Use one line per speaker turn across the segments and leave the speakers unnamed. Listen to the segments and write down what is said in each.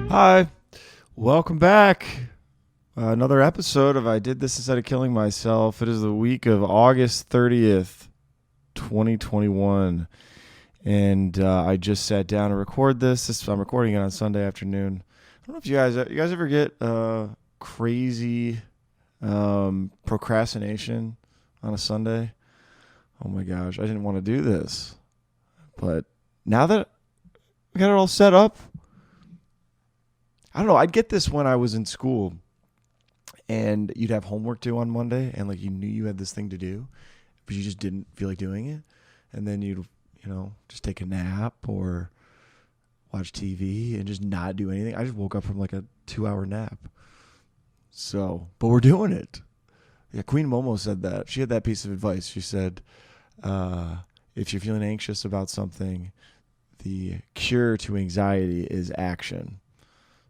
Hi, welcome back. Another episode of I Did This Instead of Killing Myself. It is the week of August 30th, 2021. And I just sat down to record this. I'm recording it on Sunday afternoon. I don't know if you guys ever get crazy procrastination on a Sunday. Oh my gosh, I didn't want to do this. But now that we got it all set up, I don't know. I'd get this when I was in school and you'd have homework due on Monday and like you knew you had this thing to do, but you just didn't feel like doing it. And then you'd, just take a nap or watch TV and just not do anything. I just woke up from like a 2-hour nap. So, but we're doing it. Yeah, Queen Momo said that. She had that piece of advice. She said, if you're feeling anxious about something, the cure to anxiety is action.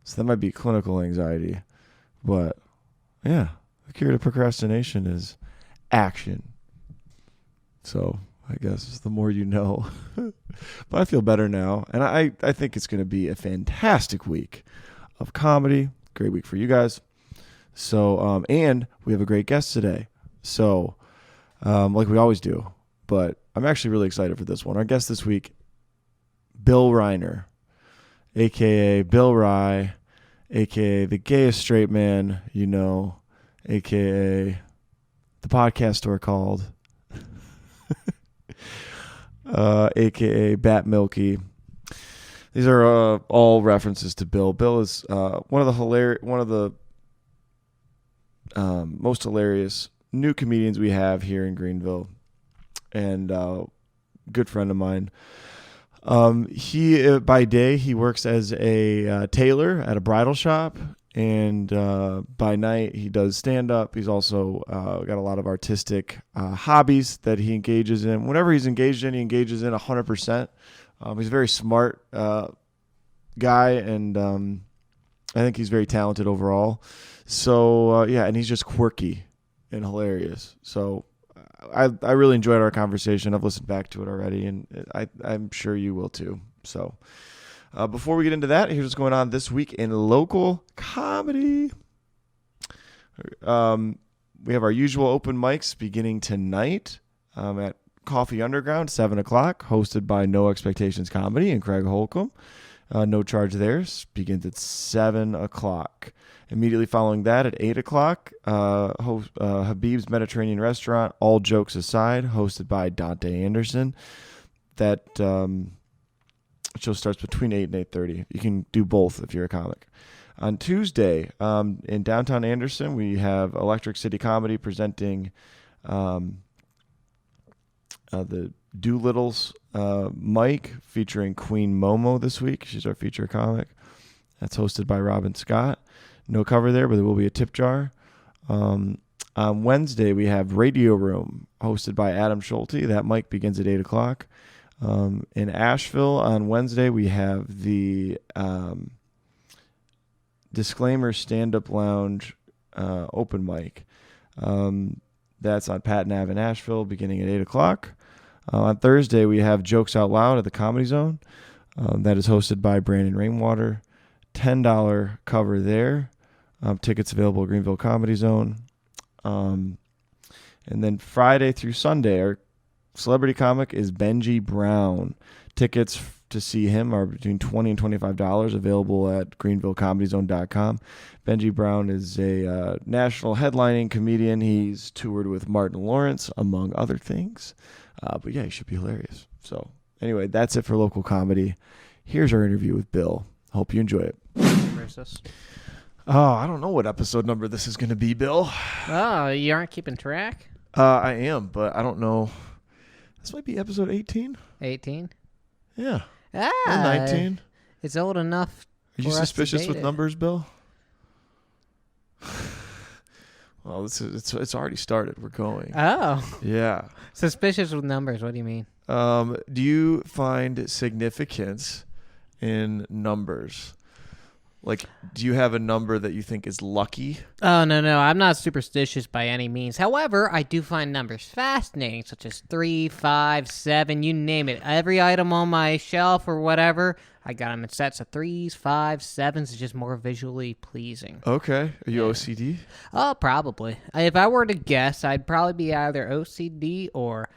So that might be clinical anxiety, but yeah, the cure to procrastination is action. So I guess the more you know, but I feel better now. And I think it's going to be a fantastic week of comedy. Great week for you guys. So, and we have a great guest today. So, like we always do, but I'm actually really excited for this one. Our guest this week, Bill Riner, a.k.a. Bill Rye, a.k.a. the gayest straight man, a.k.a. the podcast store called, a.k.a. Bat-mannequin. These are all references to Bill. Bill is one of the most hilarious new comedians we have here in Greenville, and good friend of mine. He by day he works as a tailor at a bridal shop, and by night he does stand-up. He's also got a lot of artistic hobbies that he engages in. Whatever he's engaged in, he engages in 100%. He's a very smart guy, and I think he's very talented overall. So and he's just quirky and hilarious. So I really enjoyed our conversation. I've listened back to it already, and I'm sure you will too. So before we get into that, here's what's going on this week in local comedy. We have our usual open mics beginning tonight at Coffee Underground, 7 o'clock, hosted by No Expectations Comedy and Craig Holcomb. No charge there. Begins at 7 o'clock. Immediately following that at 8 o'clock, Habib's Mediterranean Restaurant, All Jokes Aside, hosted by Dante Anderson. That show starts between 8 and 8:30. You can do both if you're a comic. On Tuesday, in downtown Anderson, we have Electric City Comedy presenting the Doolittle's Mike, featuring Queen Momo this week. She's our feature comic. That's hosted by Robin Scott. No cover there, but there will be a tip jar. On Wednesday, we have Radio Room, hosted by Adam Schulte. That mic begins at 8 o'clock. In Asheville, on Wednesday, we have the Disclaimer Stand-Up Lounge open mic. That's on Patton Ave in Asheville, beginning at 8 o'clock. On Thursday, we have Jokes Out Loud at the Comedy Zone. That is hosted by Brandon Rainwater. $10 cover there. Tickets available at Greenville Comedy Zone. And then Friday through Sunday, our celebrity comic is Benji Brown. Tickets to see him are between $20 and $25, available at greenvillecomedyzone.com. Benji Brown is a national headlining comedian. He's toured with Martin Lawrence, among other things. But yeah, he should be hilarious. So anyway, that's it for local comedy. Here's our interview with Bill. Hope you enjoy it. Oh, I don't know what episode number this is going to be, Bill.
Oh, you aren't keeping track?
I am, but I don't know. This might be episode 18.
18?
Yeah.
Ah,
or 19.
It's old enough.
Are you suspicious with numbers, Bill? Well, it's already started. We're going.
Oh.
Yeah.
Suspicious with numbers. What do you mean?
Do you find significance in numbers? Like, do you have a number that you think is lucky?
Oh, no. I'm not superstitious by any means. However, I do find numbers fascinating, such as 3, 5, 7, you name it. Every item on my shelf or whatever, I got them in sets of 3s, 5s, 7s. It's just more visually pleasing.
Okay. Are you OCD?
Oh, probably. If I were to guess, I'd probably be either OCD or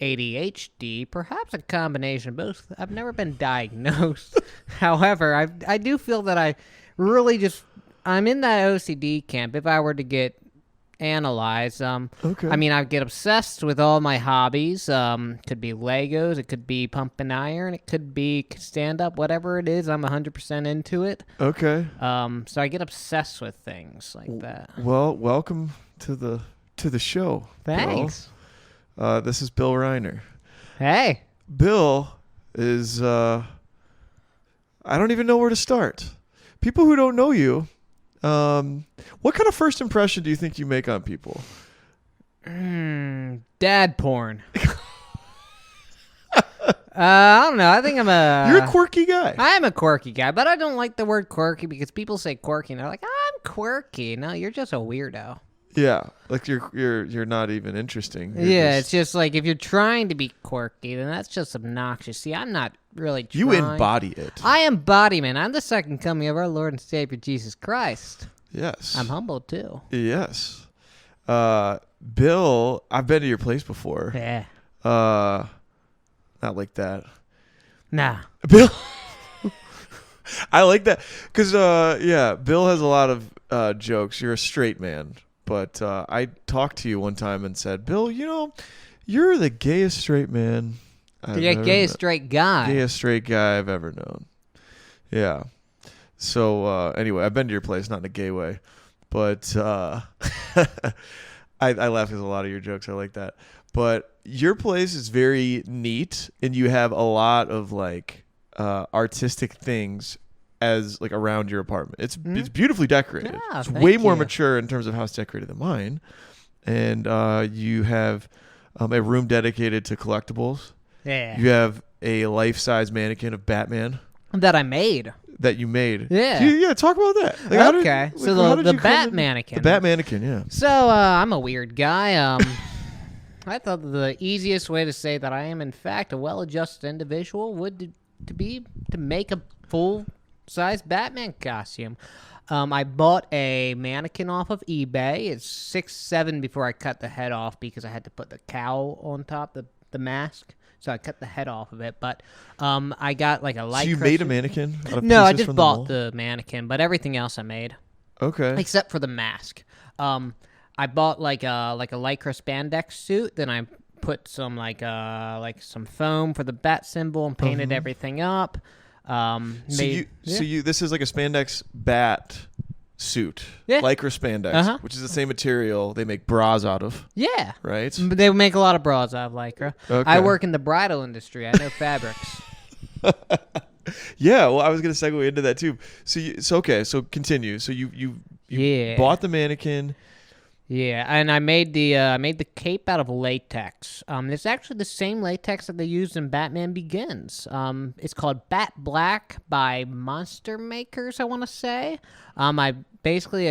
ADHD, perhaps a combination of both. I've never been diagnosed. However, I do feel that I'm in that OCD camp. If I were to get analyzed,
Okay.
I mean, I get obsessed with all my hobbies. Could be Legos, it could be pumping iron, it could be stand-up, whatever it is, I'm 100% into it.
Okay.
So I get obsessed with things like that.
Well, welcome to the show.
Thanks.
Bill. This is Bill Riner.
Hey.
Bill is, I don't even know where to start. People who don't know you, what kind of first impression do you think you make on people?
Dad porn. I don't know. I think
You're a quirky guy.
I am a quirky guy, but I don't like the word quirky because people say quirky and they're like, I'm quirky. No, you're just a weirdo.
Yeah, like you're not even interesting.
It's just like if you're trying to be quirky, then that's just obnoxious. See, I'm not really trying.
You embody it.
I embody, man. I'm the second coming of our Lord and Savior Jesus Christ.
Yes.
I'm humble too.
Yes. Bill, I've been to your place before.
Yeah.
Not like that.
Nah.
Bill. I like that because Bill has a lot of jokes. You're a straight man. But I talked to you one time and said, Bill, you're the gayest straight man
Gayest straight guy.
Gayest straight guy I've ever known. Yeah. So anyway, I've been to your place, not in a gay way. But I laugh because a lot of your jokes are like that. But your place is very neat, and you have a lot of like artistic things as like around your apartment. It's beautifully decorated.
Yeah,
it's way more
you.
mature in terms of how it's decorated than mine. And you have a room dedicated to collectibles.
Yeah.
You have a life-size mannequin of Batman
That I made.
that you made.
Yeah.
Talk about that. Like,
Okay.
so the
Bat-mannequin.
The Bat-mannequin, yeah.
So I'm a weird guy. I thought the easiest way to say that I am in fact a well-adjusted individual would to make a full-size Batman costume. I bought a mannequin off of eBay. It's 6'7" before I cut the head off because I had to put the cowl on top, the mask. So I cut the head off of it. But I got like a light. So
you made a mannequin out of
No, I
pieces
just
from
bought the mannequin, but everything else I made.
Okay.
Except for the mask. I bought like a lycra spandex suit. Then I put some some foam for the bat symbol and painted everything up.
This is like a spandex bat suit, lycra spandex, which is the same material they make bras out of.
Yeah,
right.
They make a lot of bras out of lycra.
Okay.
I work in the bridal industry. I know fabrics.
Yeah, well, I was gonna segue into that too. So continue. So you bought the mannequin.
Yeah, and I made the cape out of latex. It's actually the same latex that they used in Batman Begins. It's called Bat Black by Monster Makers, I want to say. I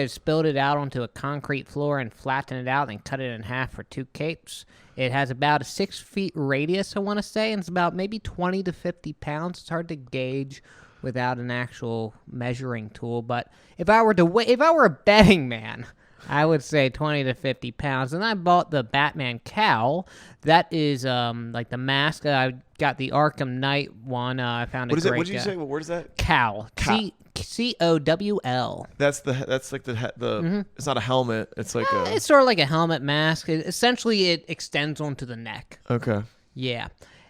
spilled it out onto a concrete floor and flattened it out and cut it in half for 2 capes. It has about a 6 feet radius, I want to say, and it's about maybe 20 to 50 pounds. It's hard to gauge without an actual measuring tool, but if I were a betting man, I would say 20 to 50 pounds. And I bought the Batman cowl. That is like the mask. I got the Arkham Knight one. I found
What is it? What did you say? What word is that?
Cowl. COWL.
That's like the. It's not a helmet. It's like a.
It's sort of like a helmet mask. Essentially, it extends onto the neck.
Okay.
Yeah,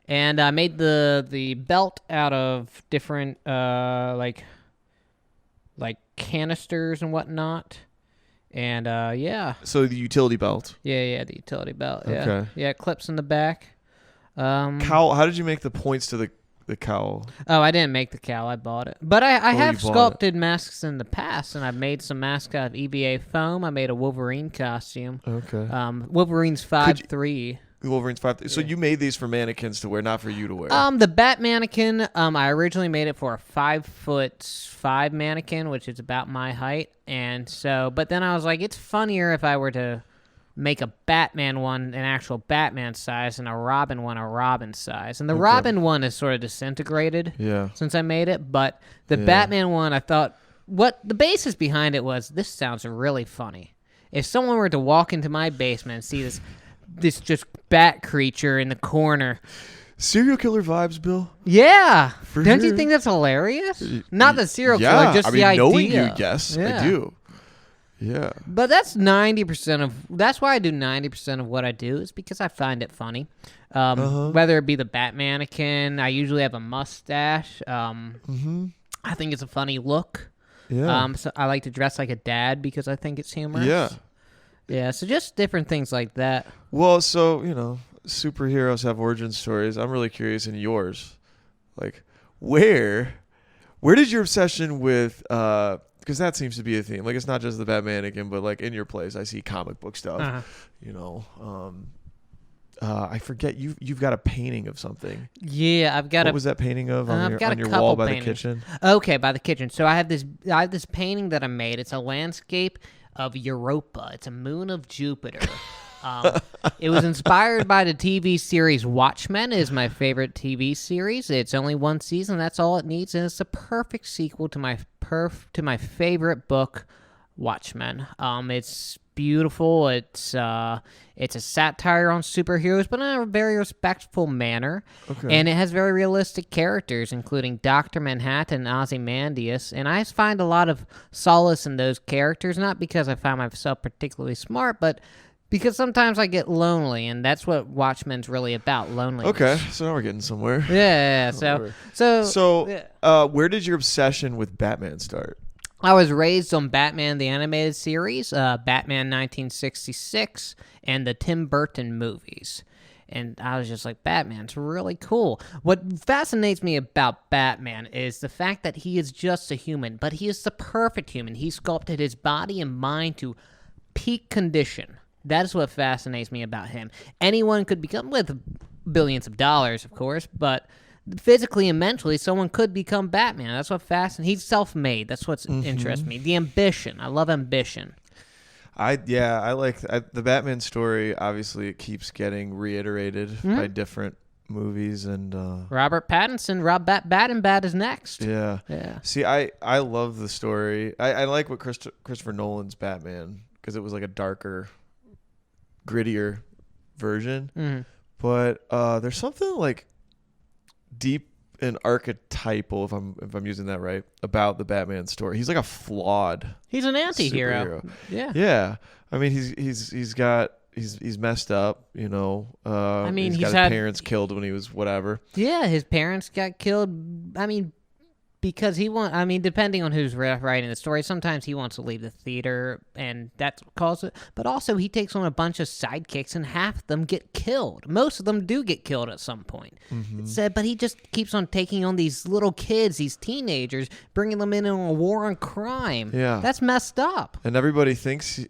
and I made the belt out of different like canisters and whatnot. And yeah.
So the utility belt.
Yeah, the utility belt. Yeah.
Okay.
Yeah, clips in the back.
Cowl. How did you make the points to the cowl?
Oh, I didn't make the cowl. I bought it. But I have sculpted masks in the past, and I've made some masks out of EVA foam. I made a Wolverine costume.
Okay.
Wolverine's 5'3".
Wolverine's 5. So you made these for mannequins to wear, not for you to wear.
The Bat-mannequin, I originally made it for a 5'5" mannequin, which is about my height. And so, but then I was like, it's funnier if I were to make a Batman one an actual Batman size and a Robin one a Robin size. And the Robin one is sort of disintegrated since I made it. But the Batman one, I thought, what the basis behind it was, this sounds really funny. If someone were to walk into my basement and see this just bat creature in the corner.
Serial killer vibes, Bill?
Yeah. Don't you
sure.
think that's hilarious? Not the serial killer, just the idea.
Knowing you, yes, I do. Yeah.
But that's 90% of, that's why I do 90% of what I do, is because I find it funny. Whether it be the Bat-mannequin, I usually have a mustache. I think it's a funny look.
Yeah.
So I like to dress like a dad because I think it's humorous.
Yeah.
Yeah, so just different things like that.
Well, so, superheroes have origin stories. I'm really curious in yours. Like, where did your obsession with, because that seems to be a theme. Like, it's not just the Bat-mannequin, but, like, in your place, I see comic book stuff. I forget, you've got a painting of something.
Yeah, I've got
What was that painting of on your
couple
wall by
paintings.
the kitchen?
Okay, by the kitchen. So I have this painting that I made. It's a landscape of Europa. It's a moon of Jupiter. It was inspired by the TV series Watchmen. Is my favorite TV series. It's only one season. That's all it needs, and it's a perfect sequel to my favorite book, Watchmen. It's beautiful. It's a satire on superheroes, but in a very respectful manner. Okay. And it has very realistic characters, including Dr. Manhattan and Ozymandias. And I find a lot of solace in those characters, not because I find myself particularly smart, but because sometimes I get lonely, and that's what Watchmen's really about, loneliness.
Okay, so now we're getting somewhere.
Yeah. So
where did your obsession with Batman start?
I was raised on Batman the Animated Series, Batman 1966, and the Tim Burton movies. And I was just like, Batman's really cool. What fascinates me about Batman is the fact that he is just a human, but he is the perfect human. He sculpted his body and mind to peak condition. That is what fascinates me about him. Anyone could become, with billions of dollars, of course, but physically and mentally, someone could become Batman. That's what fascinates. He's self-made. That's what interests me. The ambition. I love ambition.
I like the Batman story. Obviously, it keeps getting reiterated by different movies, and
Robert Pattinson, Bat is next.
Yeah. See, I love the story. I like what Christopher Nolan's Batman, because it was like a darker, grittier version. But there's something like deep and archetypal, if I'm using that right, about the Batman story. He's like a flawed.
He's an anti-hero.
Superhero. Yeah. I mean, he's messed up. He's got his parents killed when he was whatever.
Yeah, his parents got killed. I mean, because depending on who's writing the story, sometimes he wants to leave the theater, and that's what causes it. But also, he takes on a bunch of sidekicks, and half of them get killed. Most of them do get killed at some point. But he just keeps on taking on these little kids, these teenagers, bringing them in on a war on crime.
Yeah.
That's messed up.
And everybody thinks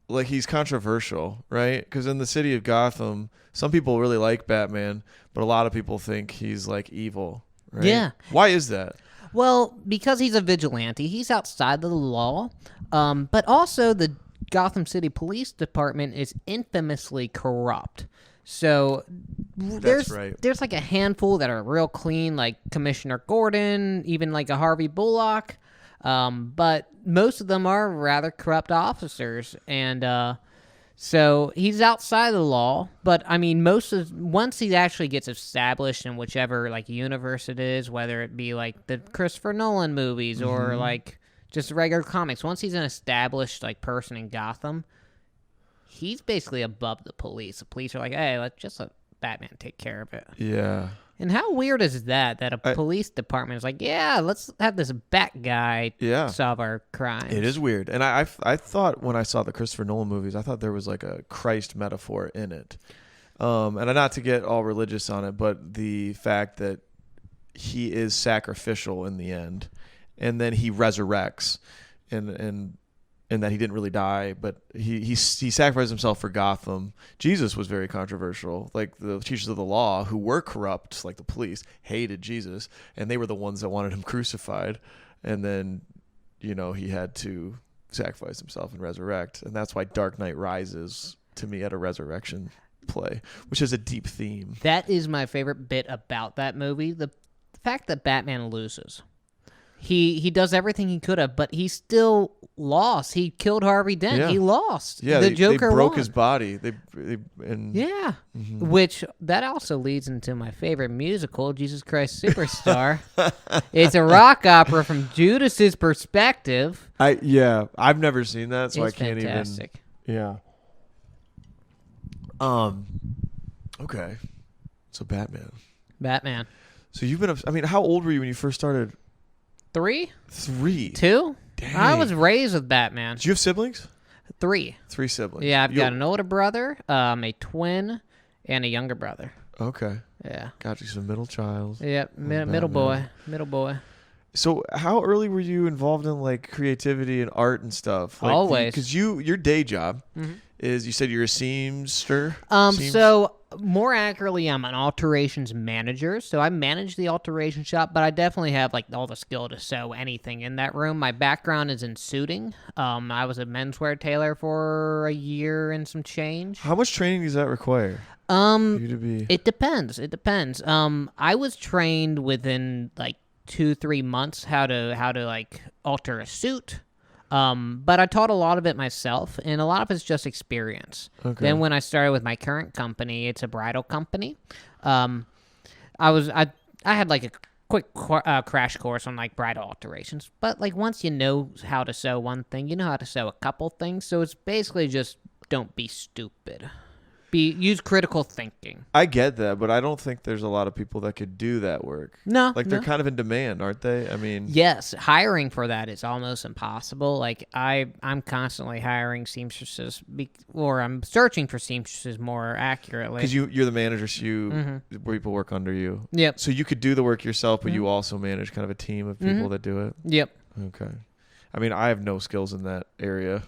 like he's controversial, right? Because in the city of Gotham, some people really like Batman, but a lot of people think he's like evil. Right?
Yeah.
Why is that?
Well, because he's a vigilante. He's outside of the law. But also the Gotham City Police Department is infamously corrupt. So there's like a handful that are real clean, like Commissioner Gordon, even like a Harvey Bullock. But most of them are rather corrupt officers. And so he's outside the law, but I mean, once he actually gets established in whichever like universe it is, whether it be like the Christopher Nolan movies or like just regular comics, once he's an established like person in Gotham, he's basically above the police. The police are like, hey, let's just let Batman take care of it.
Yeah.
And how weird is that a police department is like, yeah, let's have this Bat guy solve our crimes.
It is weird. And I thought when I saw the Christopher Nolan movies, I thought there was like a Christ metaphor in it. And not to get all religious on it, but the fact that he is sacrificial in the end, and then he resurrects. And and that he didn't really die, but he sacrificed himself for Gotham. Jesus was very controversial. Like the teachers of the law, who were corrupt, like the police, hated Jesus, and they were the ones that wanted him crucified. And then, you know, he had to sacrifice himself and resurrect, and that's why Dark Knight Rises to me at a resurrection play, which is a deep theme.
That is my favorite bit about that movie. The fact that Batman loses. He does everything he could have, but he still lost. He killed Harvey Dent.
Yeah.
He lost.
Yeah,
the Joker
they broke
won.
his body.
Yeah, which that also leads into my favorite musical, Jesus Christ Superstar. It's a rock opera from Judas's perspective.
I've never seen that, so
It's
I can't
fantastic.
even. Okay, so Batman. So you've been. I mean, how old were you when you first started?
3?
3.
2?
Dang.
I was raised with Batman.
Did you have siblings?
3.
3 siblings.
Yeah, I've got an older brother, a twin, and a younger brother.
Okay.
Yeah.
Got you some middle child.
Yep, middle boy.
So how early were you involved in like creativity and art and stuff? Like,
Always.
Because your day job is, you said you're a seamster?
So more accurately, I'm an alterations manager. So I manage the alteration shop, but I definitely have like all the skill to sew anything in that room. My background is in suiting. I was a menswear tailor for a year and some change.
How much training does that require? For you to be...
It depends. I was trained within like 2-3 months how to like alter a suit. But I taught a lot of it myself, and a lot of it's just experience.
Okay.
Then when I started with my current company, it's a bridal company. I had like a quick crash course on like bridal alterations, but like once you know how to sew one thing, you know how to sew a couple things. So it's basically just don't be stupid. Use critical thinking.
I get that, but I don't think there's a lot of people that could do that work.
No.
Like they're kind of in demand, aren't they? I mean,
yes, hiring for that is almost impossible. Like I'm constantly hiring seamstresses, or I'm searching for seamstresses more accurately.
because you're the manager, so people work under you.
Yep.
So you could do the work yourself, but you also manage kind of a team of people that do it.
Yep.
Okay. I mean, I have no skills in that area.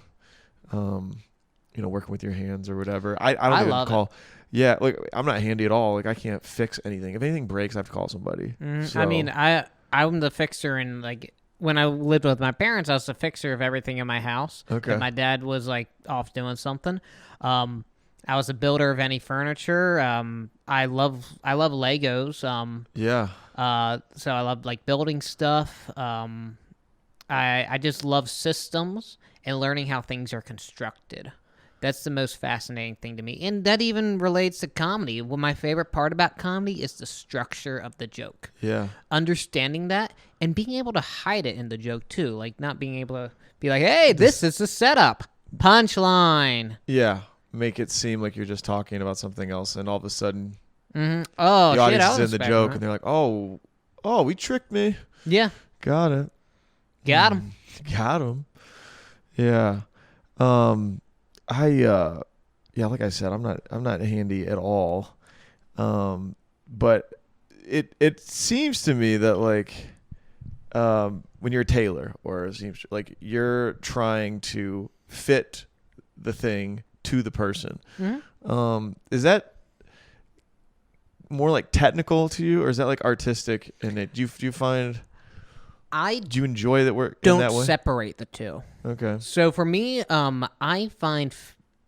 Working with your hands or whatever. I don't even
love
call. Yeah, like I'm not handy at all. Like I can't fix anything. If anything breaks, I have to call somebody. So.
I mean, I'm the fixer, and like when I lived with my parents, I was the fixer of everything in my house.
Okay.
And my dad was like off doing something. I was a builder of any furniture. I love Legos.
Yeah.
So I love like building stuff. I just love systems and learning how things are constructed. That's the most fascinating thing to me. And that even relates to comedy. Well, my favorite part about comedy is the structure of the joke.
Yeah.
Understanding that and being able to hide it in the joke, too. Like, not being able to be like, hey, this is the setup. Punchline.
Yeah. Make it seem like you're just talking about something else, and all of a sudden
Oh,
the
shit,
audience
I
is
was
in the joke, and they're like, oh, we tricked me.
Yeah.
Got it.
Got him.
Got him. Yeah. Like I said, I'm not handy at all. But it seems to me that like when you're a tailor or a seamstress, like you're trying to fit the thing to the person. Is that more like technical to you, or is that like artistic in it? Do you find do you enjoy that work in that way?
Don't separate the two.
Okay.
So for me, I find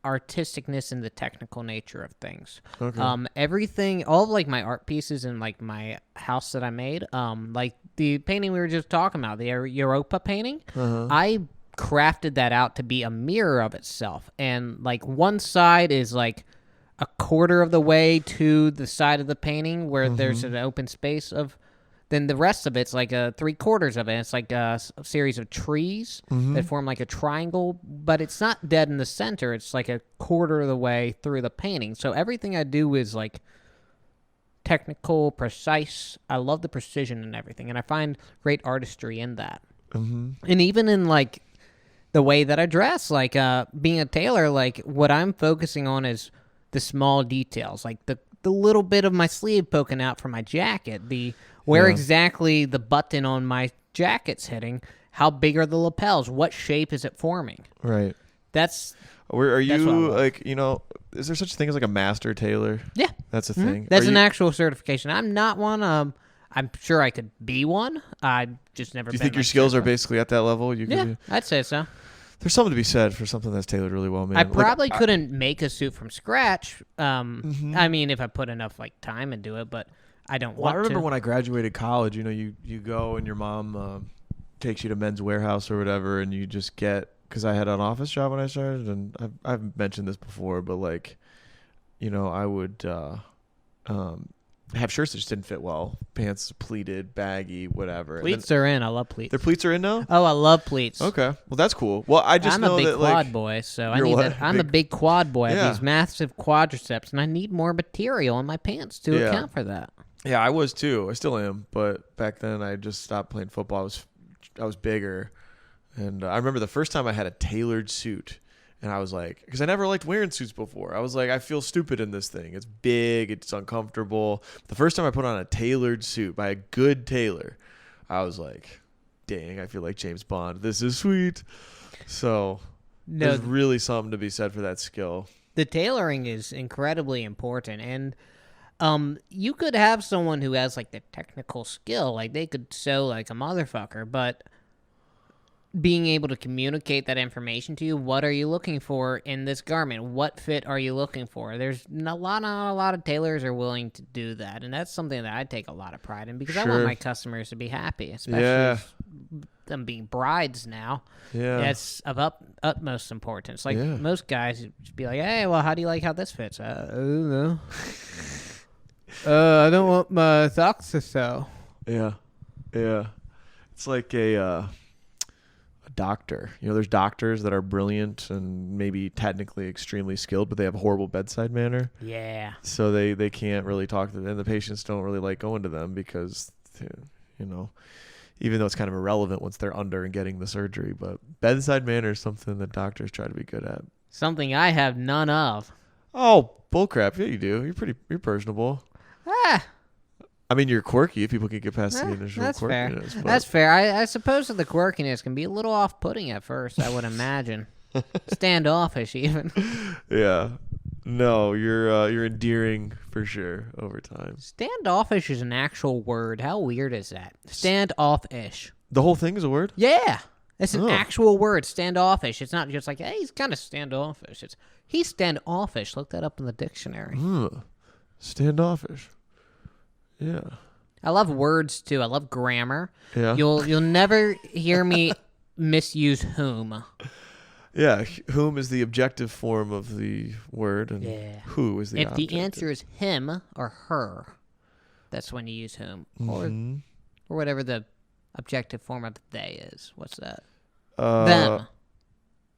artisticness in the technical nature of things.
Okay.
Everything, all of like my art pieces in like my house that I made, like the painting we were just talking about, the Europa painting, I crafted that out to be a mirror of itself. And like one side is like a quarter of the way to the side of the painting where there's an open space of. Then the rest of it's like 3/4 of it. It's like a series of trees that form like a triangle, but it's not dead in the center. It's like a quarter of the way through the painting. So everything I do is like technical, precise. I love the precision and everything, and I find great artistry in that. And even in like the way that I dress, like being a tailor, like what I'm focusing on is the small details, like the little bit of my sleeve poking out from my jacket, where exactly the button on my jacket's hitting, How big are the lapels? What shape is it forming?
Right.
That's
Are
That's what I
you
love.
like, is there such a thing as like a master tailor?
yeah.
That's a thing.
That's
Are
an
you-
actual certification. I'm not one. I'm sure I could be one. I just never.
Do you
been
think your
like
skills are
certified.
basically at that level? You could
Yeah,
be-
I'd say so.
There's something to be said for something that's tailored really well, man.
I probably couldn't make a suit from scratch.
Mm-hmm.
I mean, if I put enough like time into it, but I don't
Well, I
want
remember
to.
when I graduated college, you go and your mom takes you to Men's Warehouse or whatever, and you just get, because I had an office job when I started, and I've mentioned this before, but like, I would have shirts that just didn't fit well, pants pleated, baggy, whatever. And
Pleats are in. I love pleats.
their pleats are in now?
Oh, I love pleats.
Okay, well that's cool. Well, I just
I'm
know
a big
that
quad
like
boy, so I
You're
need
what?
that. I'm a big quad boy. I
Yeah.
have these massive quadriceps, and I need more material in my pants to
Yeah.
account for that.
yeah, I was too. I still am, but back then I just stopped playing football. I was bigger, and I remember the first time I had a tailored suit. And I was like, because I never liked wearing suits before. I was like, I feel stupid in this thing. It's big. It's uncomfortable. The first time I put on a tailored suit by a good tailor, I was like, dang, I feel like James Bond. This is sweet. So
No,
there's really something to be said for that skill.
the tailoring is incredibly important, and you could have someone who has like the technical skill, like they could sew like a motherfucker, but being able to communicate that information to you, what are you looking for in this garment? What fit are you looking for? There's not a lot of tailors are willing to do that, and that's something that I take a lot of pride in because I want
Sure.
my customers to be happy, especially
Yeah.
them being brides now.
Yeah.
That's of utmost importance. Like
Yeah.
most guys would just be like, "Hey, well, how do you like how this fits?" I don't know. I don't want my socks to sew.
Yeah. Yeah. It's like a doctor. There's doctors that are brilliant and maybe technically extremely skilled, but they have a horrible bedside manner.
Yeah.
So they can't really talk to them, and the patients don't really like going to them because, even though it's kind of irrelevant once they're under and getting the surgery, but bedside manner is something that doctors try to be good at.
Something I have none of.
Oh, bullcrap. Yeah, you do. You're personable.
Ah,
I mean, you're quirky if people can get past the initial
that's fair.
quirkiness. But
That's fair. I suppose that the quirkiness can be a little off-putting at first, I would imagine. Standoffish, even.
yeah. No, you're endearing for sure over time.
Standoffish is an actual word. How weird is that? Standoffish.
The whole thing is a word?
Yeah. It's an
Oh.
actual word, standoffish. It's not just like, hey, he's kind of standoffish. It's he's standoffish. Look that up in the dictionary.
Standoffish. Yeah.
I love words too. I love grammar.
Yeah.
You'll never hear me misuse whom.
Yeah. Whom is the objective form of the word, and
Yeah.
who is the
If the
objective.
answer is him or her, that's when you use whom,
Mhm.
or whatever the objective form of they is. What's that?
Uh,
Them.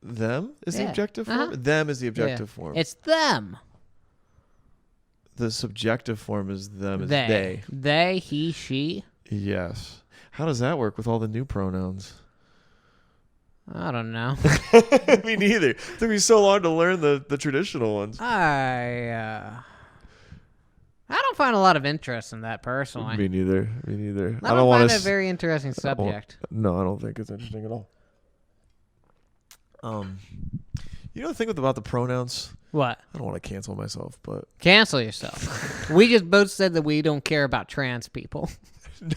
Them is the
Yeah.
objective form?
Uh-huh.
Them is the
Yeah.
objective form.
It's them.
The subjective form is them is
They.
they.
They, he, she.
Yes. How does that work with all the new pronouns?
I don't know.
Me neither. It took me so long to learn the traditional ones.
I don't find a lot of interest in that personally.
Me neither. Me neither.
I don't
want
find
to.
it a very interesting subject.
No, I don't think it's interesting at all. The thing about the pronouns.
What?
I don't want to cancel myself, but
Cancel yourself. We just both said that we don't care about trans people.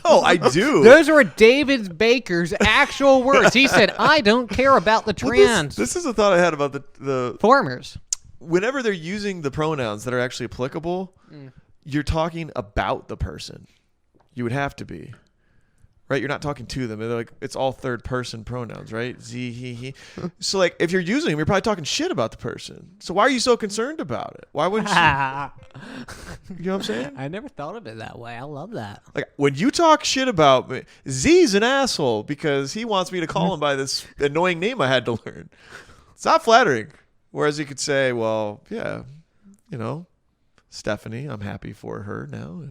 no, I do.
Those were David Baker's actual words. He said, I don't care about the
Well,
trans
this is a thought I had about the
formers.
whenever they're using the pronouns that are actually applicable, you're talking about the person. You would have to be. Right? You're not talking to them. They're like, it's all third person pronouns, right? Z, he. So like if you're using them, you're probably talking shit about the person. So why are you so concerned about it? Why wouldn't you? You know what I'm saying?
I never thought of it that way. I love that.
Like when you talk shit about me, Z's an asshole because he wants me to call him by this annoying name I had to learn. It's not flattering. Whereas you could say, well, yeah, Stephanie, I'm happy for her now.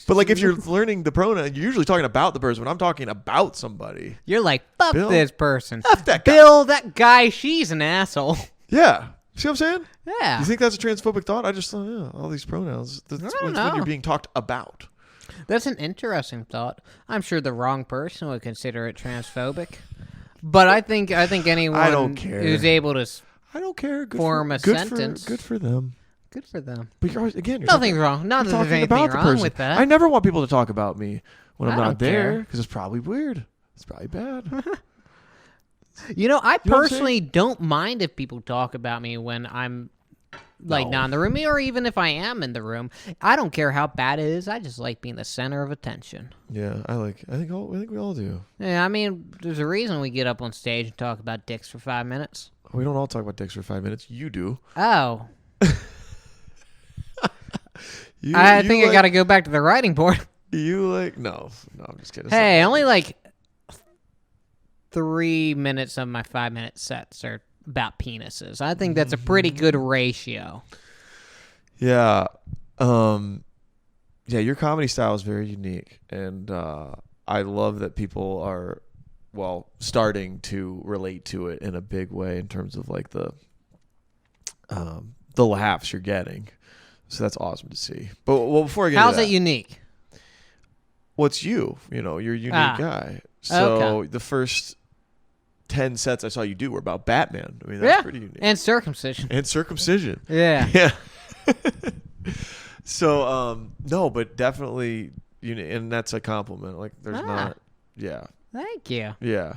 But like if you're learning the pronoun, you're usually talking about the person. When I'm talking about somebody,
You're like, fuck
Bill.
this person.
F that guy.
Bill, that guy, she's an asshole.
Yeah. See what I'm saying?
Yeah.
You think that's a transphobic thought? I just thought, yeah, all these pronouns. That's
I don't
when
know.
you're being talked about.
That's an interesting thought. I'm sure the wrong person would consider it transphobic, but I think anyone
don't care.
who's able to
I don't care.
form a sentence.
Good for them.
Good for them.
But you're always, again, you're
Nothing's wrong. Not
you're
that there's
talking
anything
about the
wrong
person.
with that.
I never want people to talk about me when I'm
I
not
don't care.
there because it's probably weird. It's probably bad.
You know, I
You know what I'm
personally don't mind if people talk about me when I'm like not in the room, or even if I am in the room. I don't care how bad it is. I just like being the center of attention.
Yeah, I think we all do.
Yeah, I mean, there's a reason we get up on stage and talk about dicks for 5 minutes.
We don't all talk about dicks for 5 minutes. You do.
Oh,
I
I got to go back to the writing board.
No, I'm just kidding.
Hey, only like 3 minutes of my 5-minute sets are about penises. I think that's a pretty good ratio.
Yeah. Yeah, your comedy style is very unique, and I love that people are starting to relate to it in a big way in terms of like the laughs you're getting. So that's awesome to see. But before I get
How's
into that,
it unique?
what's you? You're a unique guy. So
Okay.
the first 10 sets I saw you do were about Batman. I mean, that's pretty unique.
And circumcision.
And circumcision.
Yeah.
Yeah. So, no, but definitely, and that's a compliment. Like, there's not, yeah.
Thank you.
Yeah.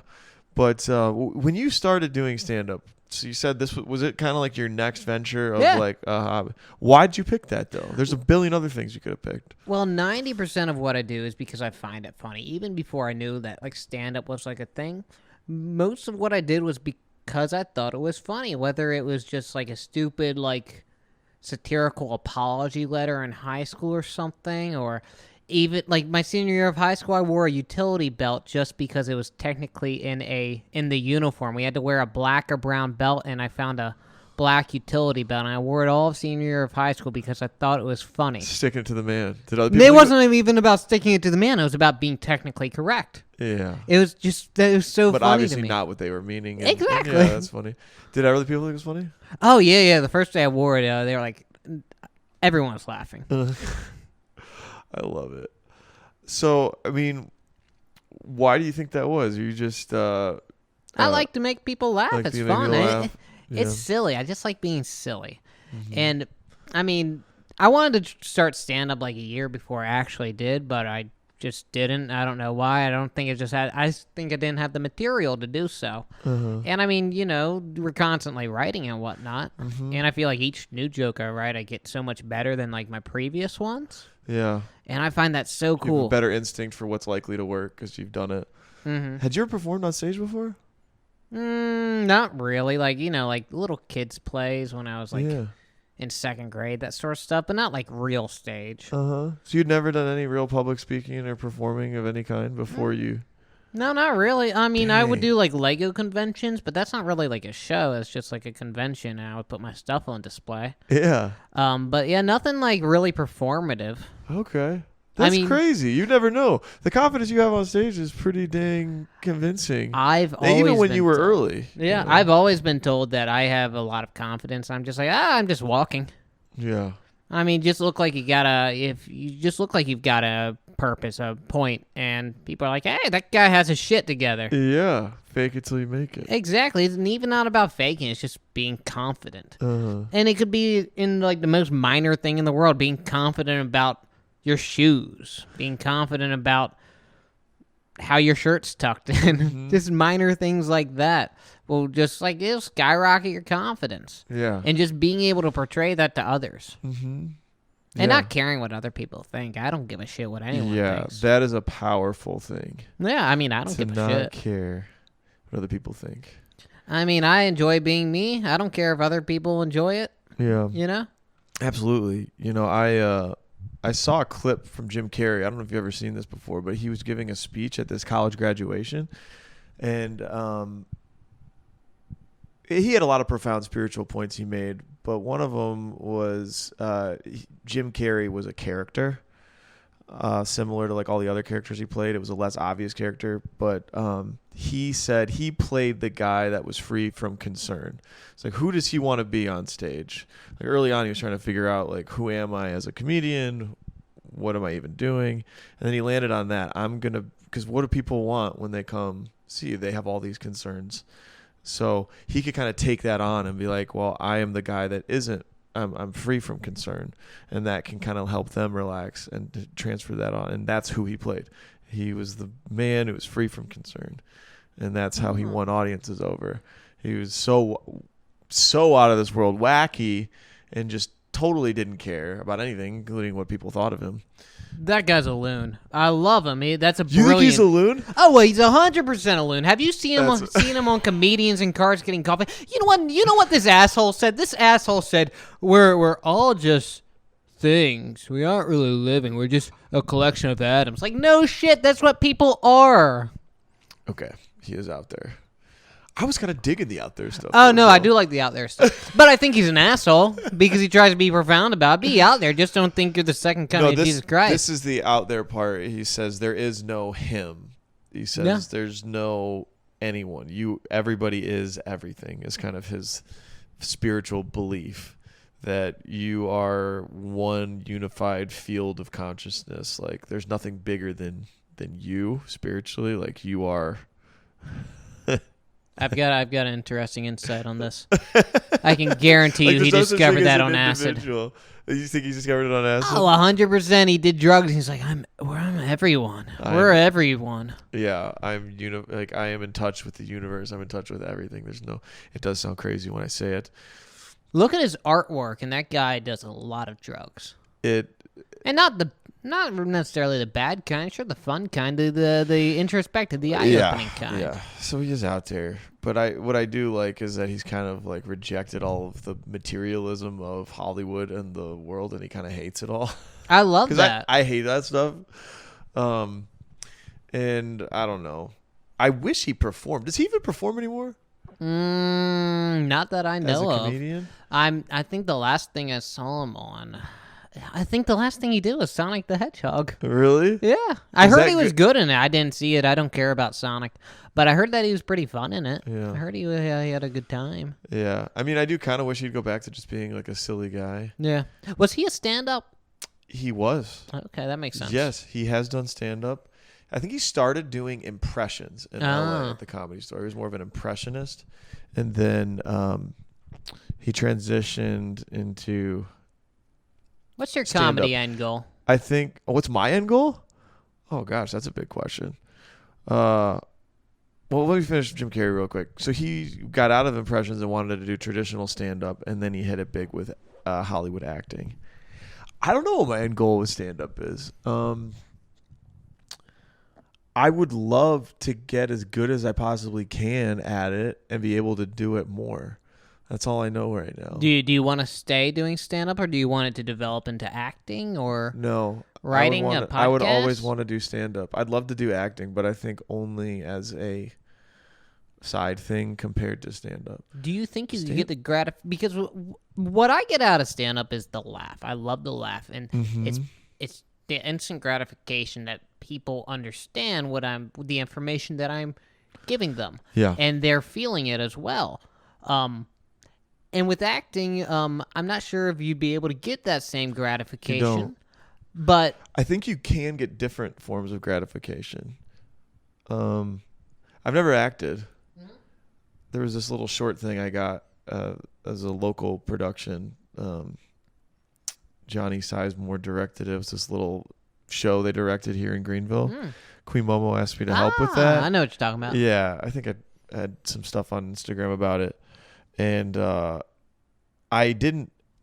But when you started doing stand-up, so you said this was it kind of like your next venture of like a hobby? Why'd you pick that, though? There's a billion other things you could have picked.
Well, 90% of what I do is because I find it funny. Even before I knew that like stand-up was like a thing, most of what I did was because I thought it was funny, whether it was just like a stupid like satirical apology letter in high school or something, or even like my senior year of high school, I wore a utility belt just because it was technically in the uniform. We had to wear a black or brown belt, and I found a black utility belt, and I wore it all of senior year of high school because I thought it was funny.
Sticking it to the man. Did other people
It wasn't even about sticking it to the man. It was about being technically correct.
Yeah.
It was so
But
funny
obviously
to me.
not what they were meaning.
Exactly.
Yeah, that's funny. Did other people think it was funny?
Oh, yeah. The first day I wore it, they were like, everyone was laughing.
I love it. So, I mean, why do you think that was? Are you just...
I like to make people laugh.
like
It's
to make
fun.
people laugh?
It's silly. I just like being silly. And, I mean, I wanted to start stand-up like a year before I actually did, but I just didn't. I don't know why. I don't think it just had... I think I didn't have the material to do so. And, I mean, we're constantly writing and whatnot. And I feel like each new joke I write, I get so much better than, like, my previous ones.
Yeah.
And I find that so
You have
cool.
a better instinct for what's likely to work because you've done it. Had you ever performed on stage before?
Not really. Like, like little kids' plays when I was, like, in second grade, that sort of stuff, but not, like, real stage.
So you'd never done any real public speaking or performing of any kind before you...
No, not really. I mean, I would do, like, Lego conventions, but that's not really, like, a show. It's just, like, a convention, and I would put my stuff on display.
Yeah.
But, yeah, nothing, like, really performative.
Okay. That's crazy. You never know. The confidence you have on stage is pretty dang convincing. Even when you were early.
Yeah, I've always been told that I have a lot of confidence. I'm just like, I'm just walking.
Yeah.
I mean, just look like you've got a purpose, a point, and people are like, hey, that guy has his shit together.
Yeah. Fake it till you make it.
Exactly. It's even not about faking. It's just being confident.
Uh-huh.
And it could be in like the most minor thing in the world, being confident about your shoes, being confident about how your shirt's tucked in, just minor things like that will just like it'll skyrocket your confidence.
Yeah.
And just being able to portray that to others.
Yeah.
And not caring what other people think. I don't give a shit what anyone thinks.
That is a powerful thing.
Yeah, I mean, I don't give a shit.
To not care what other people think.
I mean, I enjoy being me. I don't care if other people enjoy it.
Yeah. Absolutely. I saw a clip from Jim Carrey. I don't know if you've ever seen this before, but he was giving a speech at this college graduation. And he had a lot of profound spiritual points he made, but one of them was Jim Carrey was a character, similar to like all the other characters he played. It was a less obvious character, but he said he played the guy that was free from concern. It's like, who does he want to be on stage? Like early on, he was trying to figure out like, who am I as a comedian? what am I even doing? And then he landed on that. Because what do people want when they come see you? They have all these concerns. So he could kind of take that on and be like, well, I am the guy that isn't, I'm free from concern. And that can kind of help them relax and to transfer that on. And that's who he played. He was the man who was free from concern. And that's how he won audiences over. He was so out of this world, wacky, and just totally didn't care about anything, including what people thought of him.
That guy's a loon. I love him. That's a
You
brilliant.
think he's a loon?
Oh, well, he's 100% a loon. Have you seen him on Comedians in Cars getting coffee? You know what? You know what this asshole said? This asshole said, "We're all just things. We aren't really living. We're just a collection of atoms." Like, no shit. That's what people are.
Okay, he is out there. I was kind of digging the out there stuff.
Oh, no, I do like the out there stuff. But I think he's an asshole because he tries to be profound about it. Be out there. Just don't think you're the second coming of Jesus Christ.
This is the out there part. He says there is no him. He says there's no anyone. Everybody is everything is kind of his spiritual belief that you are one unified field of consciousness. Like there's nothing bigger than you spiritually. Like you are...
I've got an interesting insight on this. I can guarantee you he discovered that on acid.
You think he discovered it on acid?
Oh, 100%. He did drugs. He's like, I'm everyone. We're everyone.
Yeah, I am in touch with the universe. I'm in touch with everything. It does sound crazy when I say it.
Look at his artwork, and that guy does a lot of drugs. And not necessarily the bad kind, sure, the fun kind, the introspective, the eye-opening kind.
Yeah, so he is out there. But what I do like is that he's kind of like rejected all of the materialism of Hollywood and the world, and he kind of hates it all.
I love that.
I hate that stuff. And I don't know. I wish he performed. Does he even perform anymore?
Not that I know of.
As a comedian?
I think the last thing I saw him on... I think the last thing he did was Sonic the Hedgehog.
Really?
Yeah. I heard he was good in it. I didn't see it. I don't care about Sonic. But I heard that he was pretty fun in it.
Yeah.
I heard he had a good time.
Yeah. I mean, I do kind of wish he'd go back to just being like a silly guy.
Yeah. Was he a stand-up?
He was.
Okay, that makes sense.
Yes, he has done stand-up. I think he started doing impressions in LA at the Comedy Store. He was more of an impressionist. And then he transitioned into...
What's your comedy end goal?
I think... what's my end goal? Oh, gosh, that's a big question. Well, let me finish Jim Carrey real quick. So he got out of impressions and wanted to do traditional stand-up, and then he hit it big with Hollywood acting. I don't know what my end goal with stand-up is. I would love to get as good as I possibly can at it and be able to do it more. That's all I know right now.
Do you want to stay doing stand-up, or do you want it to develop into acting or writing a podcast?
I would always want to do stand-up. I'd love to do acting, but I think only as a side thing compared to stand-up.
Do you think you get the because what I get out of stand-up is the laugh. I love the laugh, and it's the instant gratification that people understand the information that I'm giving them.
Yeah.
And they're feeling it as well. And with acting, I'm not sure if you'd be able to get that same gratification.
You don't.
But
I think you can get different forms of gratification. I've never acted. Mm-hmm. There was this little short thing I got as a local production. Johnny Sizemore directed it. It was this little show they directed here in Greenville. Queen Momo asked me to help with that.
I know what you're talking about.
Yeah, I think I had some stuff on Instagram about it. And I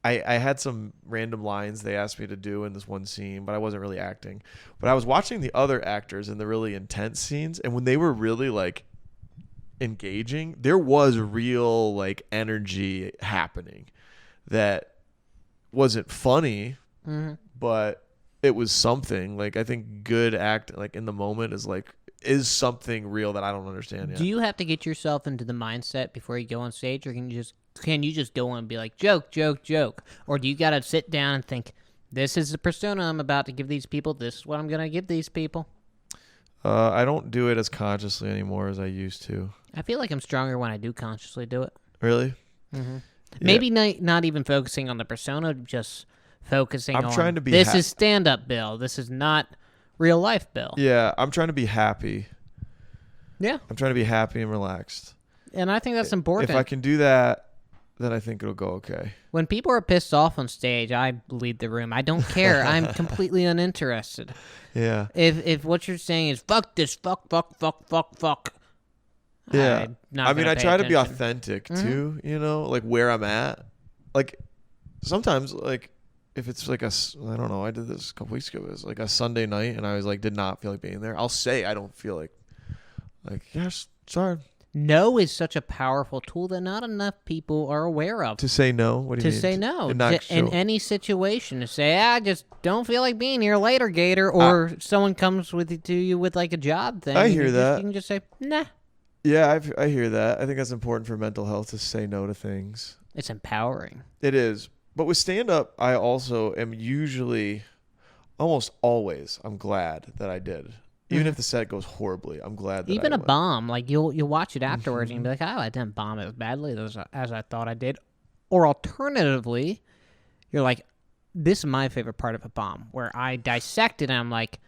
had some random lines they asked me to do in this one scene, but I wasn't really acting. But I was watching the other actors in the really intense scenes, and when they were really like engaging, there was real like energy happening that wasn't funny, but it was something. Like I think good act like in the moment is something real that I don't understand yet.
Do you have to get yourself into the mindset before you go on stage, or can you just go on and be like, joke, joke, joke? Or do you got to sit down and think, this is the persona I'm about to give these people, this is what I'm going to give these people?
I don't do it as consciously anymore as I used to.
I feel like I'm stronger when I do consciously do it.
Really?
Mm-hmm. Maybe not even focusing on the persona, just focusing on.
I'm trying to be.
This is stand-up Bill. This is not real life Bill.
Yeah, I'm trying to be happy.
Yeah.
I'm trying to be happy and relaxed.
And I think that's important.
If I can do that, then I think it'll go okay.
When people are pissed off on stage, I leave the room. I don't care. I'm completely uninterested.
Yeah.
If what you're saying is fuck this, fuck.
Yeah. I mean, I try to be
attention.
authentic too, you know, like where I'm at. Like sometimes, like if it's like I don't know, I did this a couple weeks ago. It was like a Sunday night and I was like, did not feel like being there. I'll say I don't feel like, yes, sorry.
No is such a powerful tool that not enough people are aware of.
To say no? What do you mean?
To say no.
And not
In
show-
any situation. To say, I just don't feel like being here later, Gator. Or someone comes to you with like a job thing.
I hear that.
You can just say, nah.
Yeah, I hear that. I think that's important for mental health to say no to things.
It's empowering.
It is. But with stand-up, I also am usually, almost always, I'm glad that I did. Even if the set goes horribly, I'm glad that
Even
I
a
went.
bomb, like you'll watch it afterwards and you'll be like, oh, I didn't bomb it as badly as I thought I did. Or alternatively, you're like, this is my favorite part of a bomb, where I dissect it and I'm like,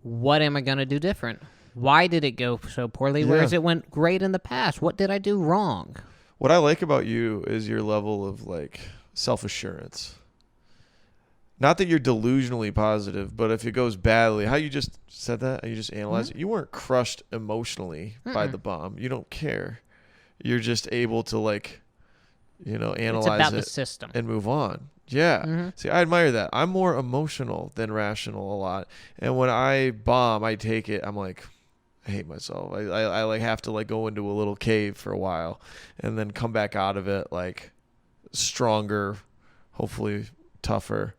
what am I going to do different? Why did it go so poorly, whereas it went great in the past? What did I do wrong?
What I like about you is your level of like self-assurance. Not that you're delusionally positive, but if it goes badly, how you just said that, you just analyzed it. You weren't crushed emotionally by the bomb. You don't care. You're just able to like, analyze
It's about
it
the system.
and move on. Yeah. See, I admire that. I'm more emotional than rational a lot. And when I bomb, I take it. I'm like, I hate myself. I like have to like go into a little cave for a while and then come back out of it like stronger, hopefully tougher.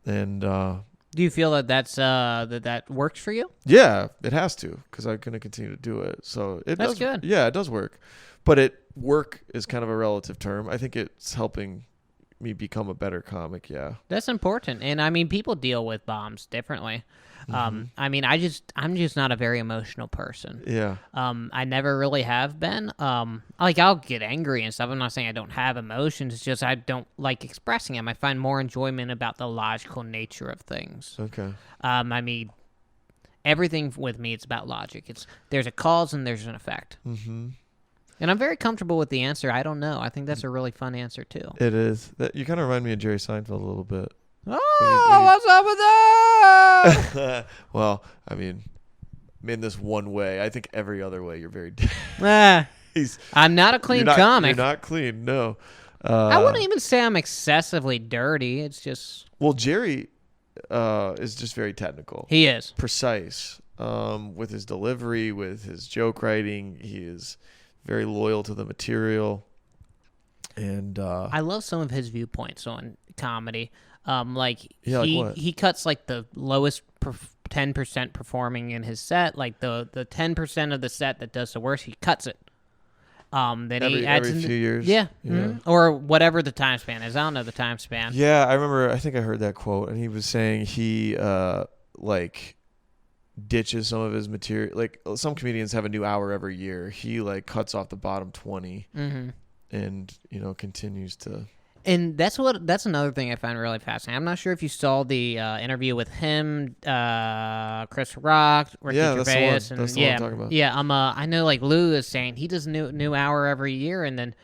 And
do you feel that that works for you?
yeah, it has to, because I'm going to continue to do it. So
That's
does,
good.
Yeah, it does work. But work is kind of a relative term. I think it's helping me become a better comic. Yeah.
That's important. And I mean, people deal with bombs differently. I mean, I'm just not a very emotional person.
Yeah.
I never really have been. Like I'll get angry and stuff. I'm not saying I don't have emotions. It's just I don't like expressing them. I find more enjoyment about the logical nature of things.
Okay.
I mean, everything with me, it's about logic. There's a cause and there's an effect.
Mm-hmm.
And I'm very comfortable with the answer. I don't know. I think that's a really fun answer too.
It is. You kind of remind me of Jerry Seinfeld a little bit.
Oh, what's up with that?
Well, I mean, in this one way, I think every other way you're very.
I'm not a clean comic.
You're not clean. No.
I wouldn't even say I'm excessively dirty. It's just.
Well, Jerry is just very technical.
He is
precise with his delivery, with his joke writing. He is very loyal to the material. And
I love some of his viewpoints on comedy.
like what?
He cuts like the lowest 10% performing in his set, like the 10% of the set that does the worst, he cuts it. Then he adds
every few years.
Yeah. Mm-hmm. Or whatever the time span is. I don't know the time span.
Yeah, I think I heard that quote, and he was saying he like ditches some of his material. Like some comedians have a new hour every year. He like cuts off the bottom 20 and continues to.
And that's another thing I find really fascinating. I'm not sure if you saw the interview with him, Chris Rock, Ricky Gervais,
that's the one I'm talking about.
Yeah, I know like Lou is saying he does new hour every year, and then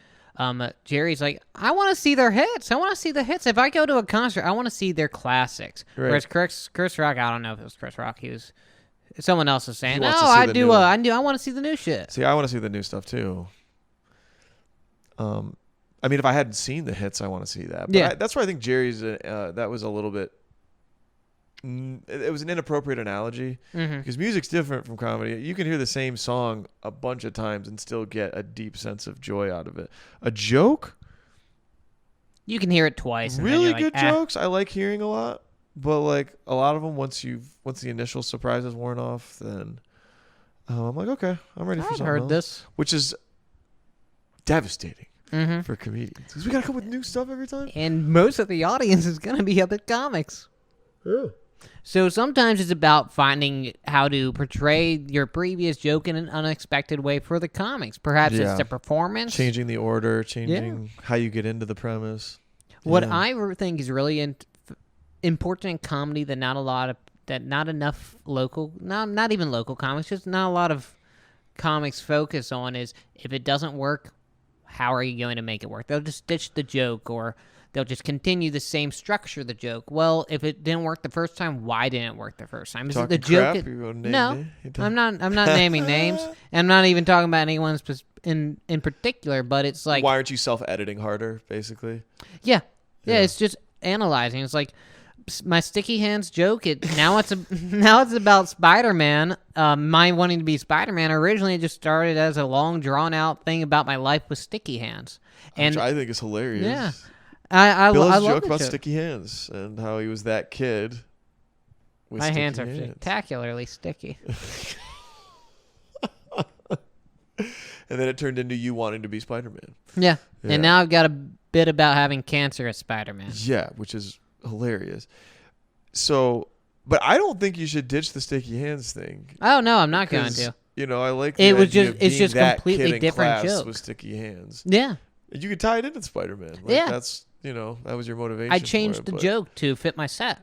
Jerry's like, I want to see their hits. I want to see the hits. If I go to a concert, I want to see their classics.
Right.
Whereas Chris Rock, I don't know if it was Chris Rock. Someone else is saying,
wants
no,
to see
I
the
do.
new
I want to see the new shit.
See, I want to see the new stuff too. I mean, if I hadn't seen the hits, I want to see that. But that's why I think Jerry's. That was a little bit. It was an inappropriate analogy because music's different from comedy. You can hear the same song a bunch of times and still get a deep sense of joy out of it. A joke,
you can hear it twice. And
really
then you're
good jokes, I like hearing a lot. But like a lot of them, once the initial surprise is worn off, then I'm like, okay, I'm ready for something
heard
else.
this,
which is devastating. For comedians, because we gotta come with new stuff every time,
and most of the audience is gonna be other comics.
Yeah.
So sometimes it's about finding how to portray your previous joke in an unexpected way for the comics. Perhaps it's the performance,
changing the order, changing how you get into the premise.
What I think is really important in comedy that not enough local, not even local comics, just not a lot of comics focus on is if it doesn't work, how are you going to make it work? They'll just ditch the joke, or they'll just continue the same structure of the joke. Well, if it didn't work the first time, why didn't it work the first time? Is it the joke? No, I'm not naming names. And I'm not even talking about anyone in particular. But it's like,
why aren't you self-editing harder? Basically.
Yeah. It's just analyzing. It's like my sticky hands joke. Now it's about Spider-Man. My wanting to be Spider-Man. Originally, it just started as a long, drawn-out thing about my life with sticky hands, and
which I think is hilarious.
Yeah. I
love
joke
about sticky hands and how he was that kid. With
my hands are spectacularly sticky.
And then it turned into you wanting to be Spider-Man.
Yeah. And now I've got a bit about having cancer as Spider-Man.
Yeah, which is hilarious. So, but I don't think you should ditch the sticky hands thing.
Oh no, I'm not going to.
You know, I like
it's just completely different joke
with sticky hands.
Yeah.
You could tie it into Spider-Man. That's, that was your motivation.
I changed the joke to fit my set.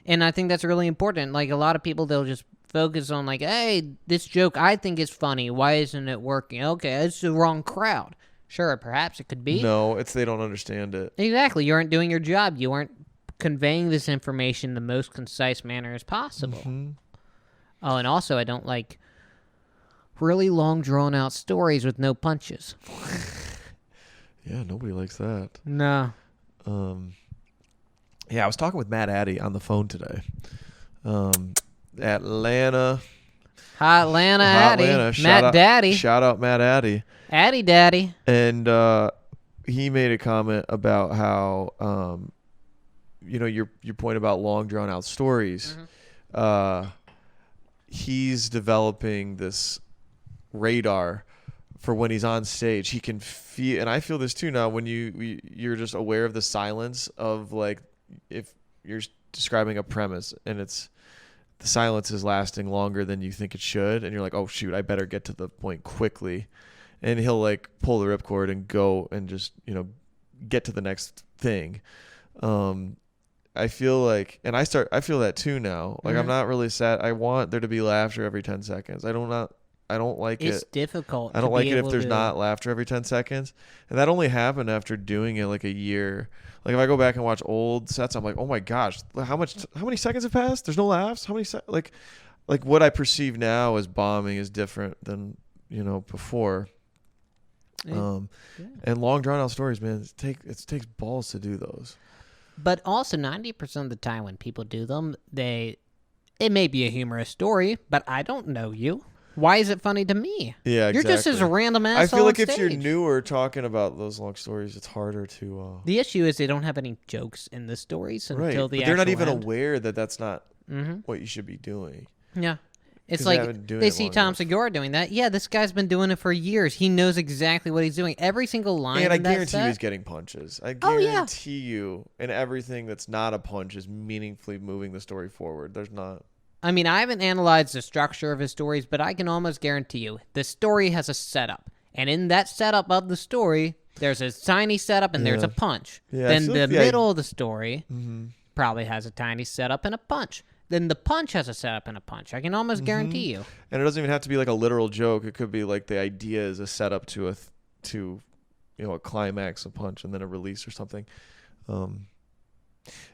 And I think that's really important. Like, a lot of people, they'll just focus on, like, hey, this joke I think is funny. Why isn't it working? Okay, it's the wrong crowd. Sure, perhaps it could be.
No, it's they don't understand it.
Exactly. You aren't doing your job. You aren't conveying this information in the most concise manner as possible. Mm-hmm. Oh, and also, I don't like really long, drawn-out stories with no punches.
Yeah, nobody likes that.
No.
Yeah, I was talking with Matt Addy on the phone today. Atlanta.
Atlanta Addy. Matt Daddy.
Shout out Matt Addy.
Addy Daddy.
And he made a comment about how, your point about long drawn out stories. Mm-hmm. He's developing this radar for when he's on stage. He can feel, and I feel this too now, when you're just aware of the silence of, like, if you're describing a premise and the silence is lasting longer than you think it should, and you're like, oh shoot, I better get to the point quickly, and he'll like pull the ripcord and go and just get to the next thing. I feel like, and I feel that too now. Like, mm-hmm. I'm not really sad. I want there to be laughter every 10 seconds. I don't like it.
It's difficult.
I don't like it if there's not laughter every 10 seconds. And that only happened after doing it like a year. Like, if I go back and watch old sets, I'm like, oh my gosh, how many seconds have passed? There's no laughs. How many like what I perceive now as bombing is different than before. And long drawn out stories, man, it takes balls to do those.
But also 90% of the time when people do them, it may be a humorous story, but I don't know you. Why is it funny to me?
Yeah, exactly.
You're just as a random asshole.
I feel like
if
you're newer talking about those long stories, it's harder to...
The issue is they don't have any jokes in the stories until the
but
actual
they're not even
end.
Aware that that's not what you should be doing.
Yeah. It's like they see Tom Segura doing that. Yeah, this guy's been doing it for years. He knows exactly what he's doing. Every single line
and I guarantee
set,
he's getting punches. I guarantee you, and everything that's not a punch is meaningfully moving the story forward. There's not...
I mean, I haven't analyzed the structure of his stories, but I can almost guarantee you the story has a setup. And in that setup of the story, there's a tiny setup and there's a punch.
Yeah,
then the middle of the story probably has a tiny setup and a punch. Then the punch has a setup and a punch. I can almost guarantee you.
And it doesn't even have to be like a literal joke. It could be like the idea is a setup to a climax, a punch, and then a release or something.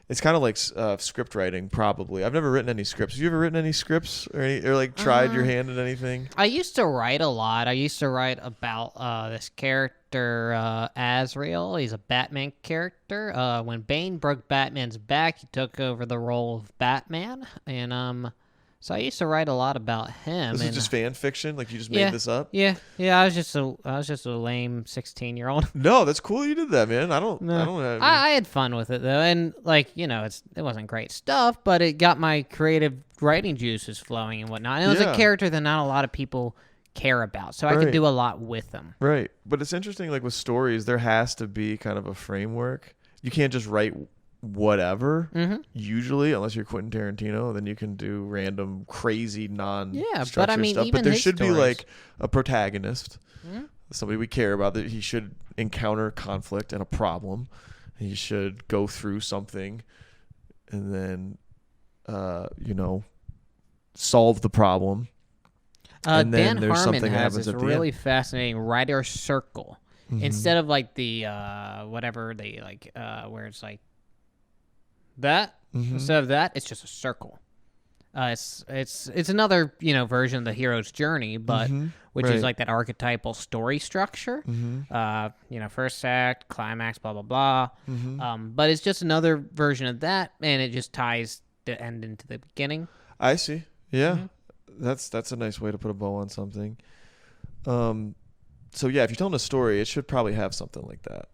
It's kind of like script writing, probably. I've never written any scripts. Have you ever written any scripts or like tried your hand at anything?
I used to write a lot. I used to write about this character, Azrael. He's a Batman character. When Bane broke Batman's back, he took over the role of Batman. And so I used to write a lot about him.
This is just fan fiction? Like you just made this up?
Yeah. I was just a lame 16-year-old.
No, that's cool you did that, man.
I had fun with it though, and it wasn't great stuff, but it got my creative writing juices flowing and whatnot. And it was a character that not a lot of people care about, so I could do a lot with them.
Right, but it's interesting. Like with stories, there has to be kind of a framework. You can't just write whatever, usually, unless you're Quentin Tarantino, then you can do random crazy non-structured
but I mean,
stuff.
even
But there
his
should
stories.
be like a protagonist, somebody we care about, that he should encounter conflict and a problem. He should go through something and then, solve the problem. And then
Dan
there's
Harmon
something that
has
happens
this
at the
really
end.
fascinating writer circle.
Mm-hmm.
Instead of like the whatever they like where it's like that.
Mm-hmm.
Instead of that, it's just a circle. It's another version of the hero's journey, but which is like that archetypal story structure. First act, climax, blah blah blah. But it's just another version of that, and it just ties the end into the beginning.
I see. Yeah, that's a nice way to put a bow on something. So yeah, if you're telling a story, it should probably have something like that.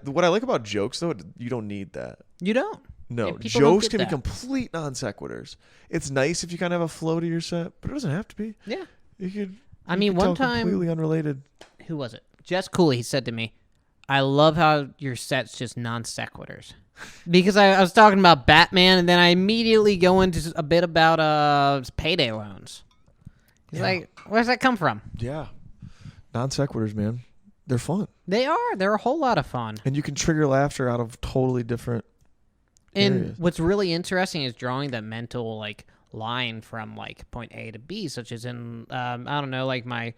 What I like about jokes though, you don't need that.
You don't.
No,
people don't
jokes
get
can be
that.
complete non sequiturs. It's nice if you kind of have a flow to your set, but it doesn't have to be.
Yeah.
You could.
I mean,
could
one
tell
time,
completely unrelated.
who was it? Jess Cooley. He said to me, "I love how your set's just non sequiturs." Because I was talking about Batman, and then I immediately go into a bit about payday loans. He's like, "Where's that come from?"
Yeah, non sequiturs, man. They're fun.
They are. They're a whole lot of fun.
And you can trigger laughter out of totally different.
And
areas.
what's really interesting is drawing that mental line from point A to B, such as in I don't know, like my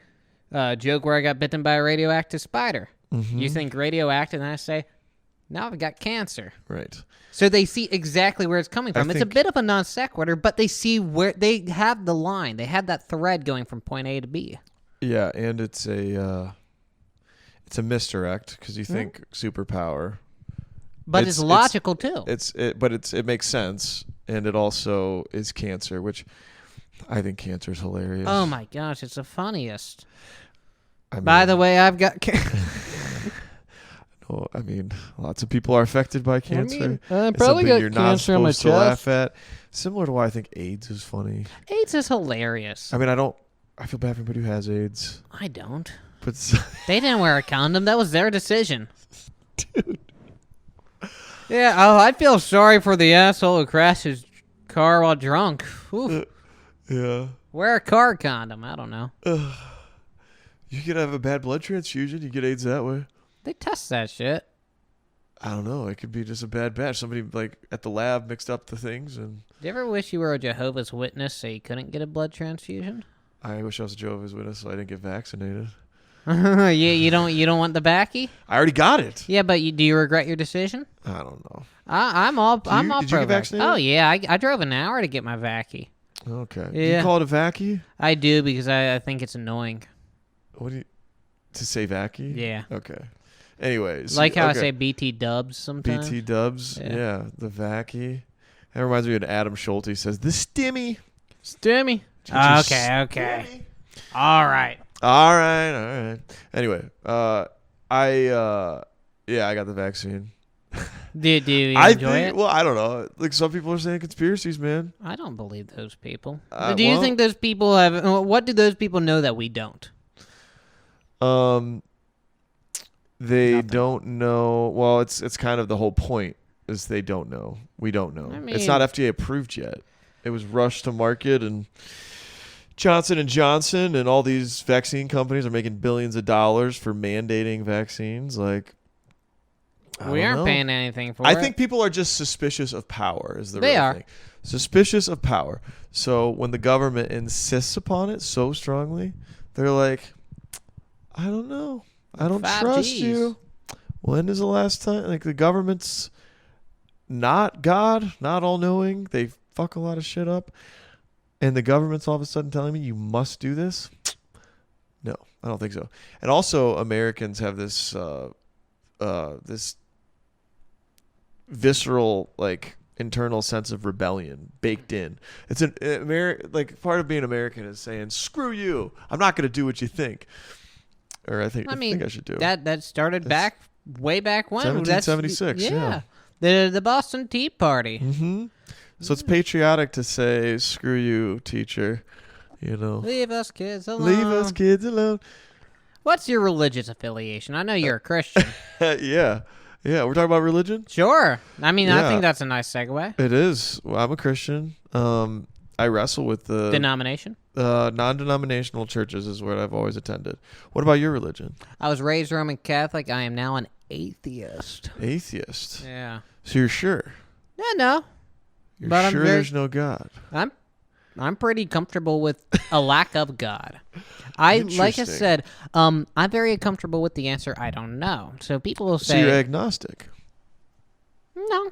joke where I got bitten by a radioactive spider. You think radioactive, and I say, now I've got cancer.
Right.
So they see exactly where it's coming from. It's a
think-
bit of a non sequitur, but they see where they have the line. They have that thread going from point A to B.
Yeah, and it's a misdirect because you think superpower.
But it's logical too.
It makes sense, and it also is cancer, which I think cancer is hilarious.
Oh my gosh, it's the funniest.
I mean,
By the way, I've got cancer.
no, I mean, lots of people are affected by cancer.
I
It's
probably
something
got
you're not
cancer on my
supposed to laugh
chest.
at. Similar to why I think AIDS is funny.
AIDS is hilarious.
I mean, I feel bad for anybody who has AIDS,
I don't.
but
They didn't wear a condom. That was their decision. Dude. Yeah, I feel sorry for the asshole who crashed his car while drunk. Oof.
yeah.
Wear a car condom. I don't know.
You could have a bad blood transfusion. You get AIDS that way.
They test that shit.
I don't know. It could be just a bad batch. Somebody at the lab mixed up the things, and
Do you ever wish you were a Jehovah's Witness so you couldn't get a blood transfusion?
I wish I was a Jehovah's Witness so I didn't get vaccinated.
you don't want the backy?
I already got it.
Yeah, but do you regret your decision?
I don't know.
I'm all
Did
I'm
you-
all
did you
pro
get
vac.
vaccinated?
Oh yeah, I drove an hour to get my vacky.
Okay.
Yeah.
You call it a vacky?
I do because I think it's annoying.
What do you to say vacky?
Yeah.
Okay. Anyways,
Like how I
okay.
say BT dubs sometimes.
BT dubs.
Yeah.
Yeah, the vacky. That reminds me of Adam Schulte says the stimmy.
Stimmy.
Just
Okay.
stimmy.
All right.
All right. Anyway, I got the vaccine.
Do you enjoy it?
Well, I don't know. Like some people are saying conspiracies, man.
I don't believe those people.
Uh,
Do you
well-
think those people have? What do those people know that we don't?
They
Nothing.
don't know. Well, it's kind of the whole point is they don't know. We don't know.
I
It's not
mean-
FDA approved yet. It was rushed to market, and Johnson & Johnson and all these vaccine companies are making billions of dollars for mandating vaccines. Like, I
We
don't
aren't
know.
paying anything for
I
it.
think people are just suspicious of power is the
They
real
are.
thing. Suspicious of power. So when the government insists upon it so strongly, they're like, I don't know. I don't
5Gs.
trust you. When is the last time? Like the government's not God, not all knowing. They fuck a lot of shit up. And the government's all of a sudden telling me you must do this? No, I don't think so. And also Americans have this this visceral internal sense of rebellion baked in. It's part of being American is saying, "Screw you. I'm not going to do what you think." Or I think I should do.
that started way back when.
1776, yeah.
The Boston Tea Party.
Mm-hmm. So it's patriotic to say, "Screw you, teacher." You know,
Leave us kids alone.
leave us kids alone.
What's your religious affiliation? I know you're a Christian.
Yeah. We're talking about religion.
Sure. I mean, I
Yeah.
think that's a nice segue.
It is. Well, I'm a Christian. I wrestle with the
Denomination.
non-denominational churches is where I've always attended. What about your religion?
I was raised Roman Catholic. I am now an atheist.
Atheist.
Yeah.
So you're sure?
Yeah, no.
You're
But
sure there's no God?
I'm pretty comfortable with a lack of God. Like I
Interesting.
said, I'm very comfortable with the answer I don't know. So people will
So
say,
you're agnostic.
no.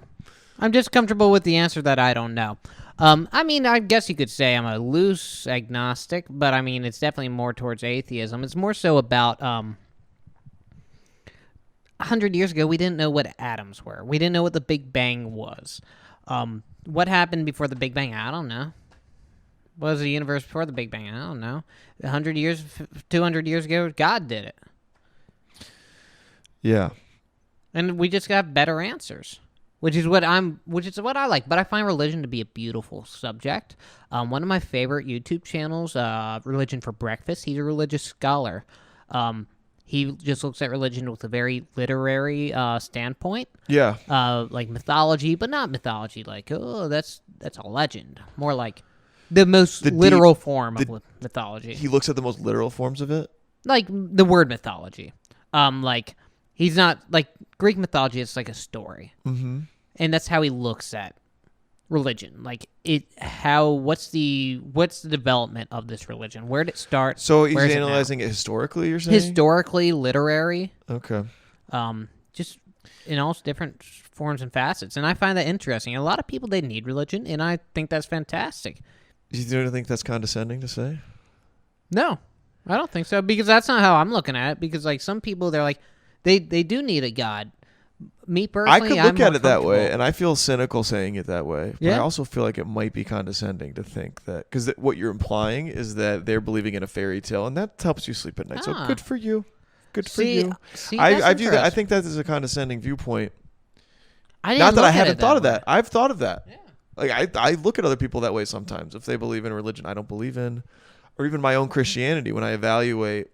I'm just comfortable with the answer that I don't know. I mean, I guess you could say I'm a loose agnostic, but I mean, it's definitely more towards atheism. It's more so about 100 years ago, we didn't know what atoms were. We didn't know what the Big Bang was. What happened before the Big Bang? I don't know. What was the universe before the Big Bang? I don't know. 100 years, 200 years ago, God did it.
Yeah.
And we just got better answers. Which is what I like. But I find religion to be a beautiful subject. One of my favorite YouTube channels, Religion for Breakfast, he's a religious scholar. He just looks at religion with a very literary standpoint.
Yeah.
Like mythology, but not mythology like, oh, that's a legend. More like the most literal form of mythology.
He looks at the most literal forms of it?
Like the word mythology. Like, he's not, like, Greek mythology is like a story.
Mm-hmm.
And that's how he looks at religion. Like, what's the development of this religion? Where did it start?
So he's analyzing it historically, you're saying?
Historically, literary.
Okay.
Just in all different forms and facets. And I find that interesting. A lot of people, they need religion, and I think that's fantastic.
You don't think that's condescending to say?
No, I don't think so, because that's not how I'm looking at it. Because, like, some people, they're like, they do need a God. Me personally,
I could look at it that way, and I feel cynical saying it that way. But I also feel like it might be condescending to think that, because what you're implying is that they're believing in a fairy tale, and that helps you sleep at night. So good for you. Good for you.
See,
I view that. I think that is a condescending viewpoint.
Not
that I haven't thought of
way.
that. I've thought of that.
Yeah.
Like I look at other people that way sometimes. If they believe in a religion I don't believe in, or even my own Christianity, when I evaluate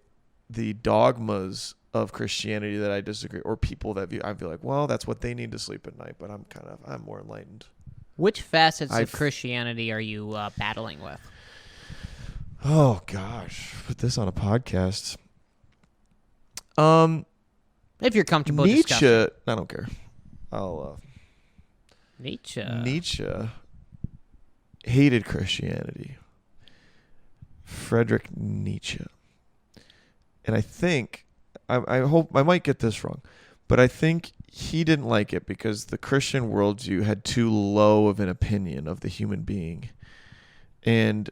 the dogmas of Christianity that I disagree, or people that view, I feel like, well, that's what they need to sleep at night. But I'm more enlightened.
Which facets of Christianity are you battling with?
Oh gosh, put this on a podcast.
If you're comfortable
Nietzsche,
discussing.
I don't care. Nietzsche hated Christianity. Friedrich Nietzsche. And I think, I hope, I might get this wrong, but I think he didn't like it because the Christian worldview had too low of an opinion of the human being. And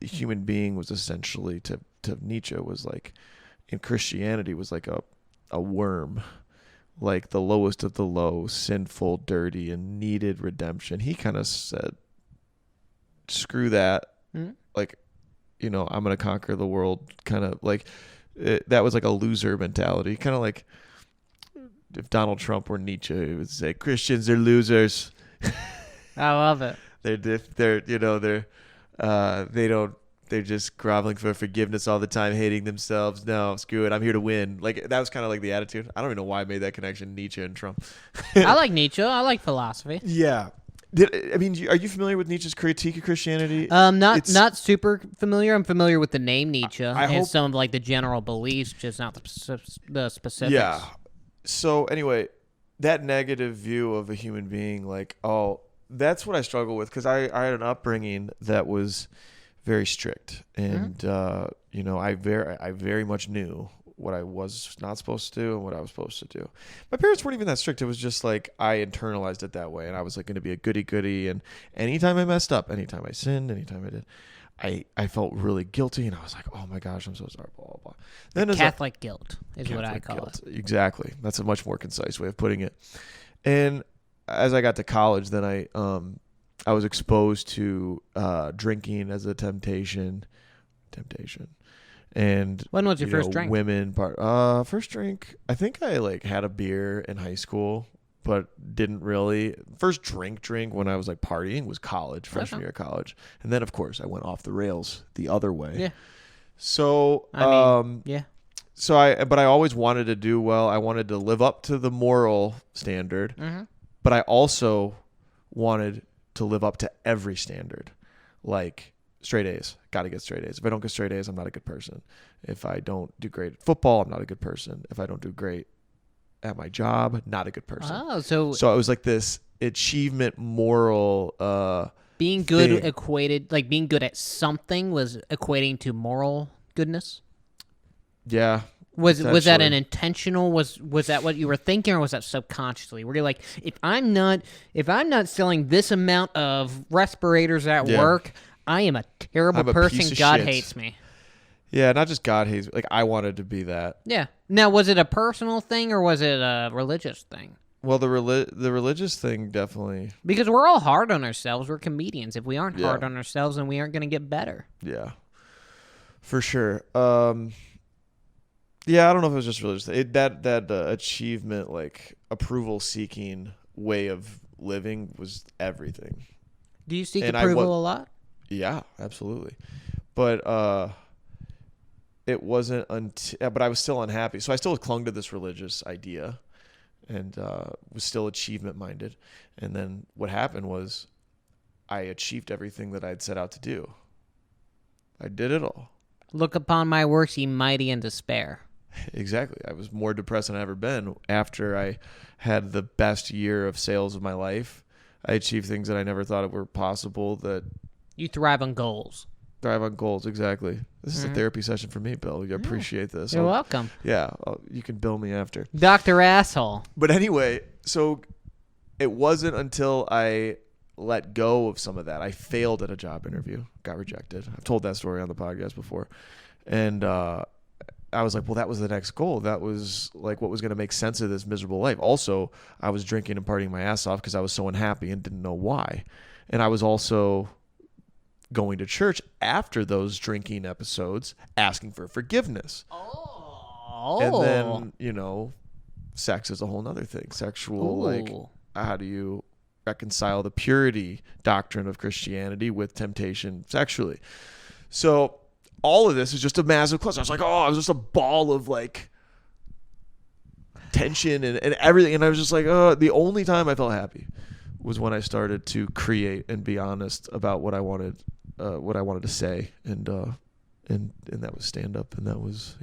the human being was essentially, to Nietzsche, was like, in Christianity, was like a worm. Like the lowest of the low, sinful, dirty, and needed redemption. He kind of said, screw that. Mm-hmm. Like, I'm going to conquer the world. Kind of like, that was like a loser mentality. Kind of like if Donald Trump were Nietzsche, he would say, Christians are losers.
I love it.
They're just groveling for forgiveness all the time, hating themselves. No, screw it. I'm here to win. Like, that was kind of like the attitude. I don't even know why I made that connection, Nietzsche and Trump.
I like Nietzsche. I like philosophy.
Yeah. Are you familiar with Nietzsche's critique of Christianity?
Not super familiar. I'm familiar with the name Nietzsche and some of like the general beliefs, just not the specifics.
Yeah. So anyway, that negative view of a human being, like, that's what I struggle with, because I had an upbringing that was very strict, and I very much knew what I was not supposed to do and what I was supposed to do. My parents weren't even that strict. It was just like I internalized it that way, and I was like going to be a goody-goody, and anytime I messed up, anytime I sinned, anytime I did, I felt really guilty, and I was like, oh my gosh, I'm so sorry, blah, blah, blah. Then
Catholic guilt is what I call it.
Exactly. That's a much more concise way of putting it. And as I got to college, then I was exposed to drinking as a temptation. And
when was your first drink?
First drink, I think I like had a beer in high school, but didn't really. First drink when I was like partying was college, freshman year of college. And then of course I went off the rails the other way.
Yeah.
So
yeah.
So but I always wanted to do well. I wanted to live up to the moral standard, but I also wanted to live up to every standard, like straight A's. Got to get straight A's. If I don't get straight A's, I'm not a good person. If I don't do great at football, I'm not a good person. If I don't do great at my job, not a good person.
Oh, so
it was like this achievement moral
being good
thing.
equated, like being good at something was equating to moral goodness?
Yeah.
Was that an
essentially.
intentional? Was that what you were thinking, or was that subconsciously? Were you like, if I'm not selling this amount of respirators at work, I am a terrible
I'm a
person.
piece of
God
shit.
hates me.
Yeah, not just God hates. Like I wanted to be that.
Yeah. Now, was it a personal thing or was it a religious thing?
Well, the religious thing definitely.
Because we're all hard on ourselves. We're comedians. If we aren't
Yeah.
hard on ourselves, then we aren't going to get better.
Yeah, for sure. Yeah, I don't know if it was just religious. That achievement, like approval seeking way of living was everything.
Do you seek
And
approval a lot?
Yeah, absolutely. But it wasn't until, but I was still unhappy. So I still clung to this religious idea and was still achievement minded. And then what happened was I achieved everything that I'd set out to do. I did it all.
Look upon my works, ye mighty in despair.
Exactly. I was more depressed than I've ever been after I had the best year of sales of my life. I achieved things that I never thought were possible that
You thrive on goals.
drive on goals. Exactly. This is a therapy session for me, Bill. I appreciate this.
You're welcome.
Yeah. You can bill me after.
Dr. Asshole.
But anyway, so it wasn't until I let go of some of that. I failed at a job interview, got rejected. I've told that story on the podcast before. And I was like, well, that was the next goal. That was like what was going to make sense of this miserable life. Also, I was drinking and partying my ass off because I was so unhappy and didn't know why. And I was also going to church after those drinking episodes, asking for forgiveness.
Oh.
And then, sex is a whole nother thing. Sexual, like,
Ooh.
how do you reconcile the purity doctrine of Christianity with temptation sexually? So all of this is just a massive cluster. I was like, I was just a ball of like tension and everything. And I was just like, the only time I felt happy was when I started to create and be honest about what I wanted to say. And that was stand up. And that was,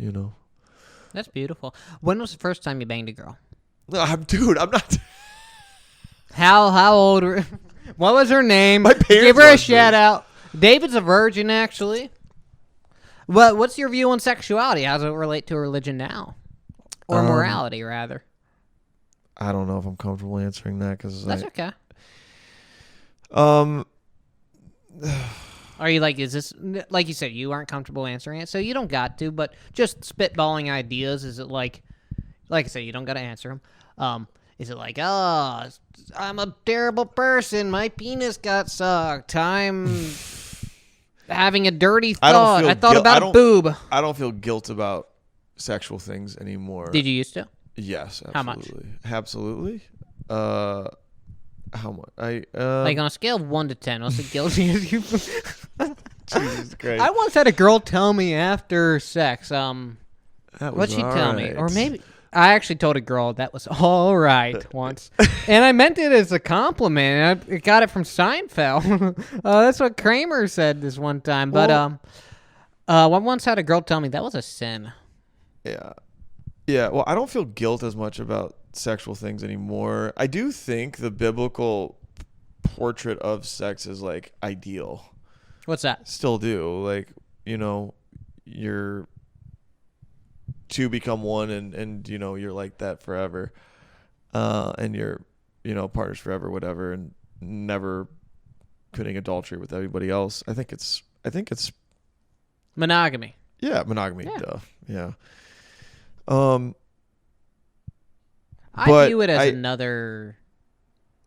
That's beautiful. When was the first time you banged a girl?
Dude, I'm not.
How old were... What was her name?
My parents
Give her a
watched
shout
this.
out. David's a virgin, actually. What's your view on sexuality? How does it relate to religion now? Or morality, rather?
I don't know if I'm comfortable answering that because
That's okay.
Um,
Are you like, is this, like you said, you aren't comfortable answering it, so you don't got to, but just spitballing ideas, is it like I said, you don't got to answer them. Is it like, I'm a terrible person, my penis got sucked, I'm having a dirty thought, I thought about a boob.
I don't feel guilt about sexual things anymore.
Did you used to?
Yes, absolutely.
How much?
Absolutely. How much?
Like on a scale of 1 to 10, what's the guiltiest you...
Jesus Christ.
I once had a girl tell me after sex,
That was
what'd she
all
tell me?
right.
Or maybe I actually told a girl that was all right once, and I meant it as a compliment. I got it from Seinfeld. That's what Kramer said this one time. But I once had a girl tell me that was a sin.
Yeah. Well, I don't feel guilt as much about sexual things anymore. I do think the biblical portrait of sex is like ideal.
What's that?
Still do. Like, you're two become one and you're like that forever. And you're, partners forever, whatever, and never committing adultery with anybody else. I think it's
Monogamy.
yeah, monogamy.
Yeah.
Duh. Yeah.
I
But
view it as another...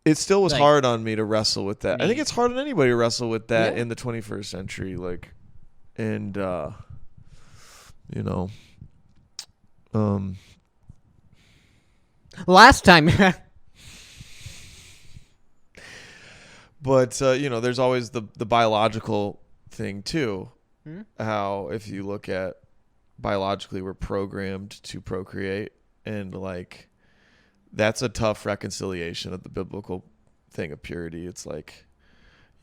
It still was
Like,
hard on me to wrestle with that. I think
need.
it's hard on anybody to wrestle with that
Yeah.
in the 21st century. Like, and,
Last time...
but, there's always the biological thing too.
Hmm?
How if you look at biologically, we're programmed to procreate, and like, that's a tough reconciliation of the biblical thing of purity. It's like,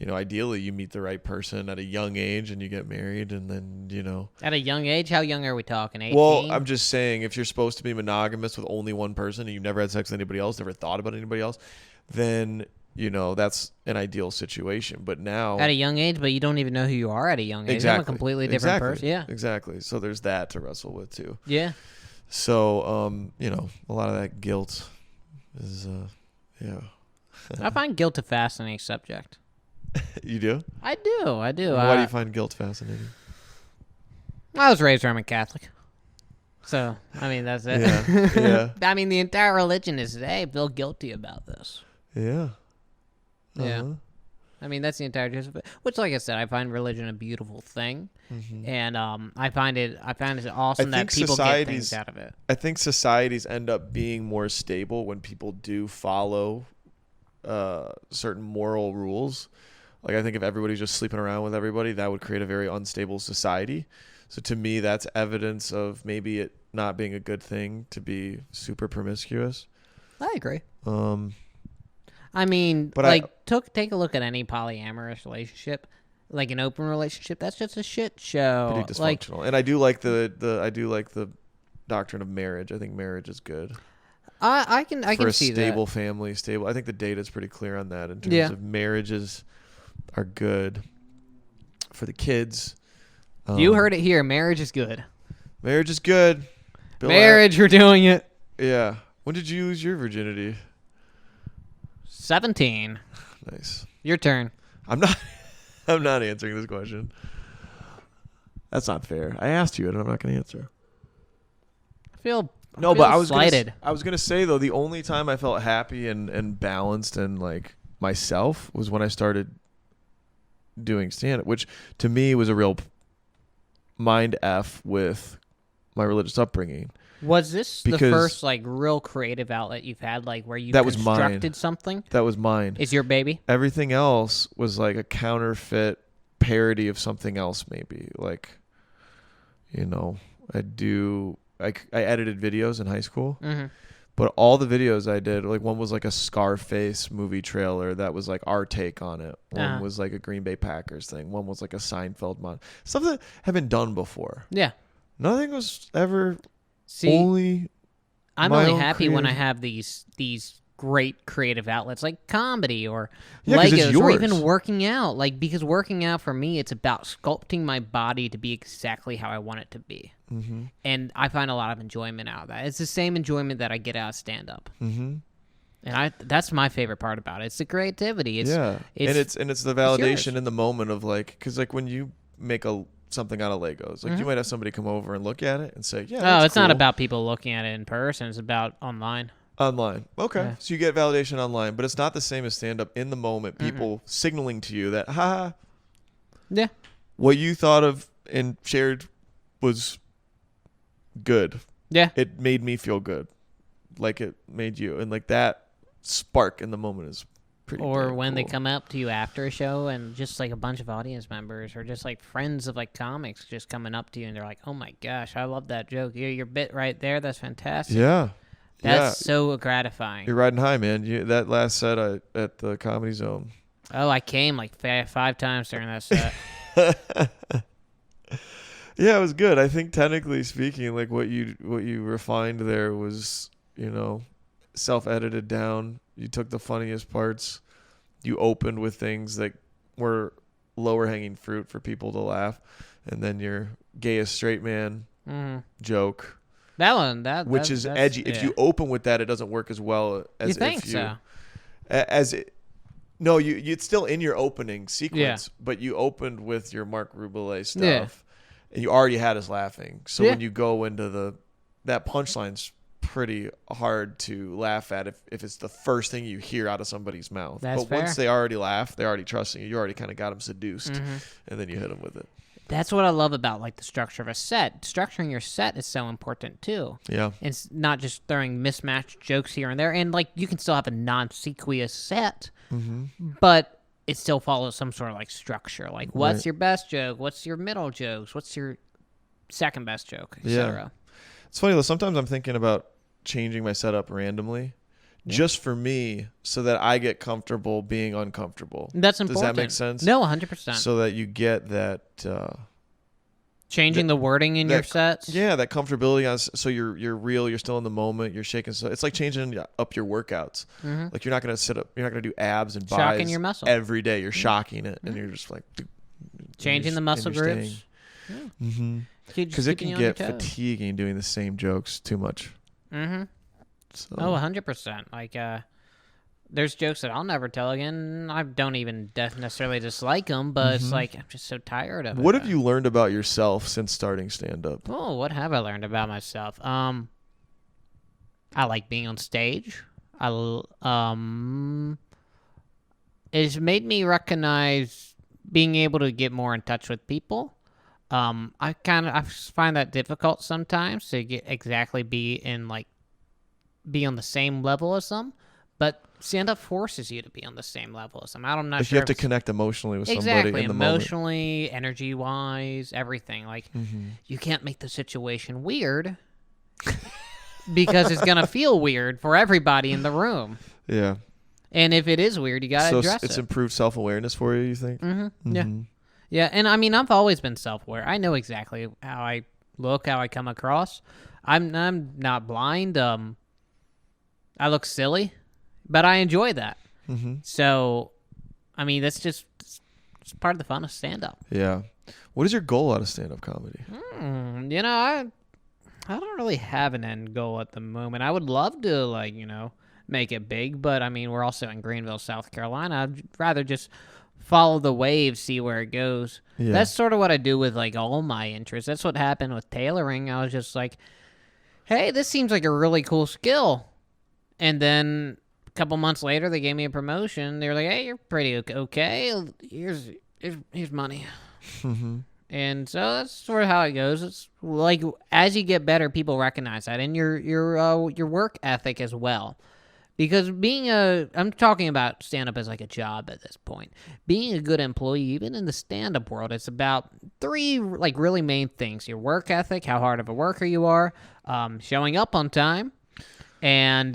ideally you meet the right person at a young age and you get married, and then,
At a young age? How young are we talking? 18?
Well, I'm just saying, if you're supposed to be monogamous with only one person and you've never had sex with anybody else, never thought about anybody else, then, that's an ideal situation. But now...
At a young age, but you don't even know who you are at a young age.
Exactly.
I'm a completely different person. Yeah.
Exactly. So there's that to wrestle with, too.
Yeah.
So, a lot of that guilt is, yeah.
I find guilt a fascinating subject.
You do?
I do.
Why do you find guilt fascinating?
I was raised Roman Catholic. So, I mean, that's it.
Yeah.
I mean, the entire religion is, hey, feel guilty about this.
Yeah.
Yeah. I mean, that's the entire gist of it. Which, like I said, I find religion a beautiful thing. Mm-hmm. And I find it awesome that people get things out of it.
I think societies end up being more stable when people do follow certain moral rules. Like, I think if everybody's just sleeping around with everybody, that would create a very unstable society. So to me, that's evidence of maybe it not being a good thing to be super promiscuous.
I agree. I mean, but take a look at any polyamorous relationship, like an open relationship. That's just a shit show.
Pretty dysfunctional. And I do like the doctrine of marriage. I think marriage is good.
I can see that.
For a stable family, I think the data is pretty clear on that in terms of marriages are good for the kids.
You heard it here. Marriage is good.
Marriage is good.
We're doing it.
Yeah. When did you lose your virginity?
17.
Nice.
Your turn.
I'm not answering this question. That's not fair. I asked you and I'm not going to answer. I was
slighted.
I was gonna say though, the only time I felt happy and balanced and like myself was when I started doing stand-up, which to me was a real mind F with my religious upbringing.
Was this the first like real creative outlet you've had, like where you constructed something? That was mine. Is your baby?
Everything else was like a counterfeit parody of something else, maybe. Like, I edited videos in high school, but all the videos I did, like one was like a Scarface movie trailer that was like our take on it. One was like a Green Bay Packers thing. One was like a Seinfeld mod. Stuff that had been done before. Yeah. Nothing was ever
I'm only happy when I have these great creative outlets like comedy or Legos or even working out. Like, because working out for me, it's about sculpting my body to be exactly how I want it to be. Mm-hmm. And I find a lot of enjoyment out of that. It's the same enjoyment that I get out of stand-up. Mm-hmm. And that's my favorite part about it. It's the creativity. It's
the validation in the moment of like, because like when you make something out of Legos, like you might have somebody come over and look at it and say, yeah,
it's cool. Not about people looking at it in person. It's about online.
Okay. Yeah. So you get validation online, but it's not the same as stand-up in the moment. People signaling to you that, yeah, what you thought of and shared was good. Yeah. It made me feel good. Like it made you. And like that spark in the moment is pretty
Or when
cool.
They come up to you after a show and just like a bunch of audience members or just like friends of like comics just coming up to you and they're like, oh my gosh, I love that joke. Your bit right there. That's fantastic.
Yeah.
That's so gratifying.
You're riding high, man. That last set at the Comedy Zone.
Oh, I came like 5 times during that set.
Yeah, it was good. I think technically speaking, like what you refined there was, self-edited down. You took the funniest parts. You opened with things that were lower hanging fruit for people to laugh, and then your gayest straight man joke.
That one,
which is edgy. Yeah. If you open with that, it doesn't work as well as
you think so.
No, it's still in your opening sequence, but you opened with your Mark Rubelet stuff, and you already had us laughing. So when you go into that punchline's pretty hard to laugh at if it's the first thing you hear out of somebody's mouth.
That's
but
fair.
Once they already laugh, they're already trusting you. You already kind of got them seduced, and then you hit them with it.
That's what I love about like the structure of a set. Structuring your set is so important too. Yeah. It's not just throwing mismatched jokes here and there. And like you can still have a non-sequious set, but it still follows some sort of like structure. Like what's your best joke? What's your middle jokes? What's your second best joke, etc.
It's funny though, sometimes I'm thinking about changing my setup randomly just for me, so that I get comfortable being uncomfortable.
That's important.
Does that make sense?
No, 100%.
So that you get that
changing the wording in your sets.
Yeah, that comfortability. So you're real. You're still in the moment. You're shaking. So it's like changing up your workouts.
Mm-hmm.
Like you're not gonna sit up. You're not gonna do abs and
shocking
buys
your muscle
every day. You're shocking it, and you're just like
changing the muscle groups.
Because it can get fatiguing doing the same jokes too much.
Mm-hmm.
So.
Oh, 100%. Like, there's jokes that I'll never tell again. I don't even necessarily dislike them, but it's like I'm just so tired of it.
What have you learned about yourself since starting stand-up?
Oh, what have I learned about myself? I like being on stage. It's made me recognize being able to get more in touch with people. I find that difficult sometimes to be on the same level as them, but stand-up forces you to be on the same level as them. I'm not sure.
You have to connect emotionally with somebody in the moment.
Emotionally, energy-wise, everything. Like, you can't make the situation weird because it's going to feel weird for everybody in the room.
Yeah.
And if it is weird, you got to address it.
So it's improved self-awareness for you think?
Mm-hmm. Yeah. Yeah, and I mean, I've always been self-aware. I know exactly how I look, how I come across. I'm not blind. I look silly, but I enjoy that. So, I mean, that's just it's part of the fun of stand-up.
Yeah. What is your goal out of stand-up comedy?
I don't really have an end goal at the moment. I would love to, make it big, but, I mean, we're also in Greenville, South Carolina. I'd rather just follow the wave, see where it goes. Yeah. That's sort of what I do with, all my interests. That's what happened with tailoring. I was just like, hey, this seems like a really cool skill. And then a couple months later, they gave me a promotion. They were like, hey, you're pretty okay. Here's money. And so that's sort of how it goes. It's like as you get better, people recognize that, and your work ethic as well. Because I'm talking about stand-up as like a job at this point. Being a good employee, even in the stand-up world, it's about three really main things: your work ethic, how hard of a worker you are, showing up on time, and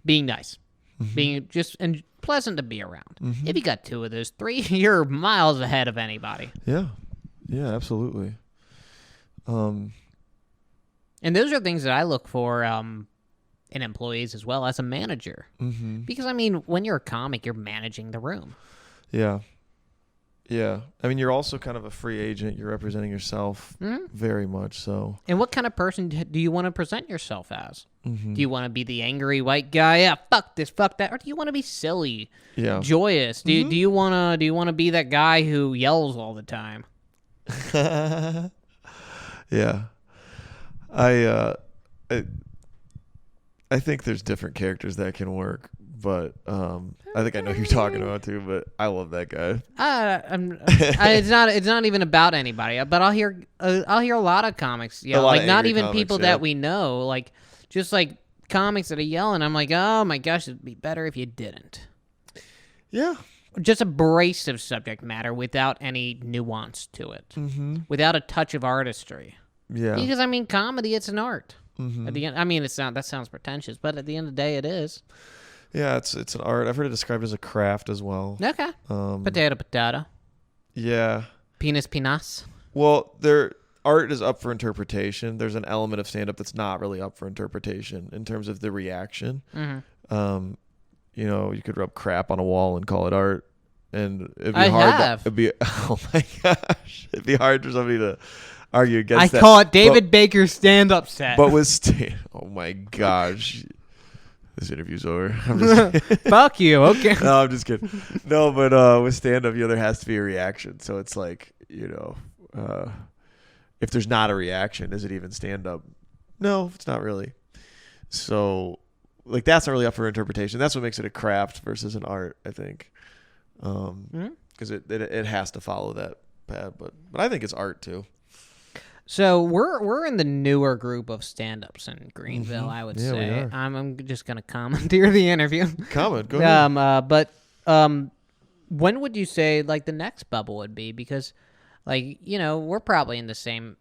being nice, being just and pleasant to be around. If you got two of those three, you're miles ahead of anybody.
Yeah, absolutely.
And those are things that I look for in employees as well as a manager. Because, I mean, when you're a comic, you're managing the room.
Yeah. I mean, you're also kind of a free agent. You're representing yourself very much so. And
what kind of person do you want to present yourself as? Do you want to be the angry white guy? Yeah, fuck this, fuck that. Or do you want to be silly, joyous? Do you want to be that guy who yells all the time?
Yeah. I think there's different characters that can work, but I think I know who you're talking about too. But I love that guy.
It's not even about anybody, but I'll hear a lot of comics, not even comics, people that we know, just comics that are yelling. I'm like, oh my gosh, it'd be better if you didn't.
Yeah.
Just abrasive subject matter without any nuance to it, without a touch of artistry.
Yeah.
Because I mean, comedy, it's an art. At the end, I mean, it's not. That sounds pretentious, but at the end of the day, it is.
Yeah, it's an art. I've heard it described as a craft as well.
Okay. Potato.
Yeah.
Penis.
Well, art is up for interpretation. There's an element of stand-up that's not really up for interpretation in terms of the reaction. You could rub crap on a wall and call it art, and it'd be hard. Oh my gosh, it'd be hard for somebody to argue against that.
I call it David Bakker's stand-up set.
But oh my gosh. This interview's over.
Fuck you. Okay.
No, I'm just kidding. No, but with stand-up, there has to be a reaction. So it's like, if there's not a reaction, is it even stand-up? No, it's not really. So, that's not really up for interpretation. That's what makes it a craft versus an art, I think. Because it has to follow that path. But I think it's art too.
So we're in the newer group of stand-ups in Greenville, I would say.
We are.
I'm just gonna commandeer the interview.
Comment, go ahead.
But when would you say the next bubble would be? Because we're probably in the same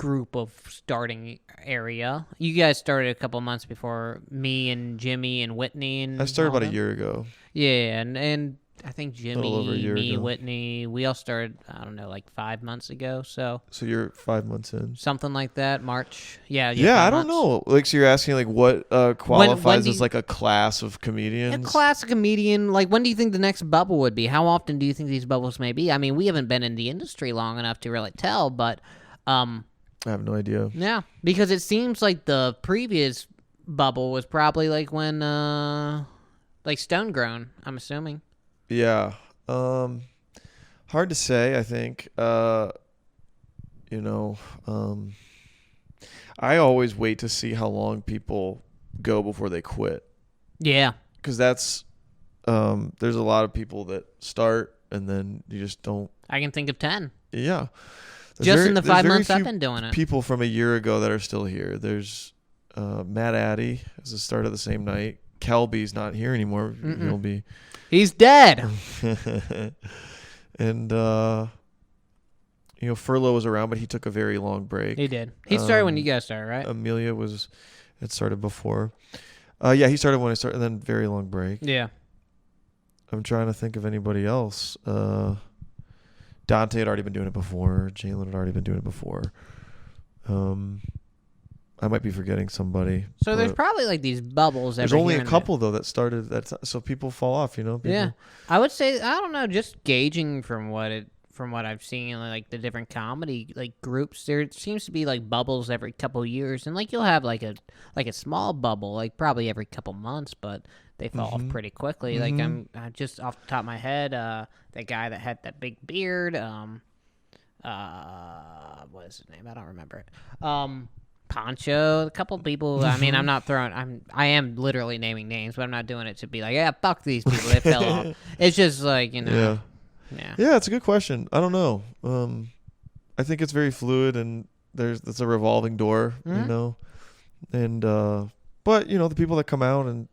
group of starting area. You guys started a couple months before me and Jimmy and Whitney and
I started
all
about a
them.
year ago.
Yeah, and I think
little over a
Jimmy,
year
me,
ago.
Whitney, we all started, I don't know, like 5 months ago. So
So you're 5 months in.
something like that, March. Yeah,
Yeah,
5
I don't
months.
know. Like, so you're asking like what qualifies
do
as
you-
like a class of
A
comedians?
classic comedian, like when do you think the next bubble would be? How often do you think these bubbles may be? I mean, we haven't been in the industry long enough to really tell, but
I have no idea.
yeah, because it seems like the previous bubble was probably like when like Stone Grown, I'm assuming.
Yeah. Hard to say, I think. I always wait to see how long people go before they quit.
Yeah.
Because that's there's a lot of people that start and then you just don't.
I can think of 10.
Yeah.
Just in the
there's
5
very
months I've
few
been doing it.
people from a year ago that are still here. There's Matt Addy as the start of the same night. Kelby's not here anymore. He'll be.
He's dead.
And Furlough was around, but he took a very long break.
He did. He started when you guys started, right?
Amelia had started before. Yeah, he started when I started, and then very long break.
Yeah.
I'm trying to think of anybody else. Dante had already been doing it before. Jalen had already been doing it before. I might be forgetting somebody.
So there's probably like these bubbles.
There's only a couple though that started that, so people fall off. People.
Yeah, I would say I don't know. Just gauging from what I've seen, like the different comedy like groups, there seems to be like bubbles every couple years, and like you'll have like a small bubble like probably every couple months, but they fall off pretty quickly. Like I'm just off the top of my head, that guy that had that big beard, what is his name? I don't remember it. Poncho, a couple people. I mean, I am literally naming names, but I'm not doing it to be like, yeah, fuck these people. They fell off. It's just like,
Yeah. Yeah, it's a good question. I don't know. I think it's very fluid, and it's a revolving door, and but the people that come out, and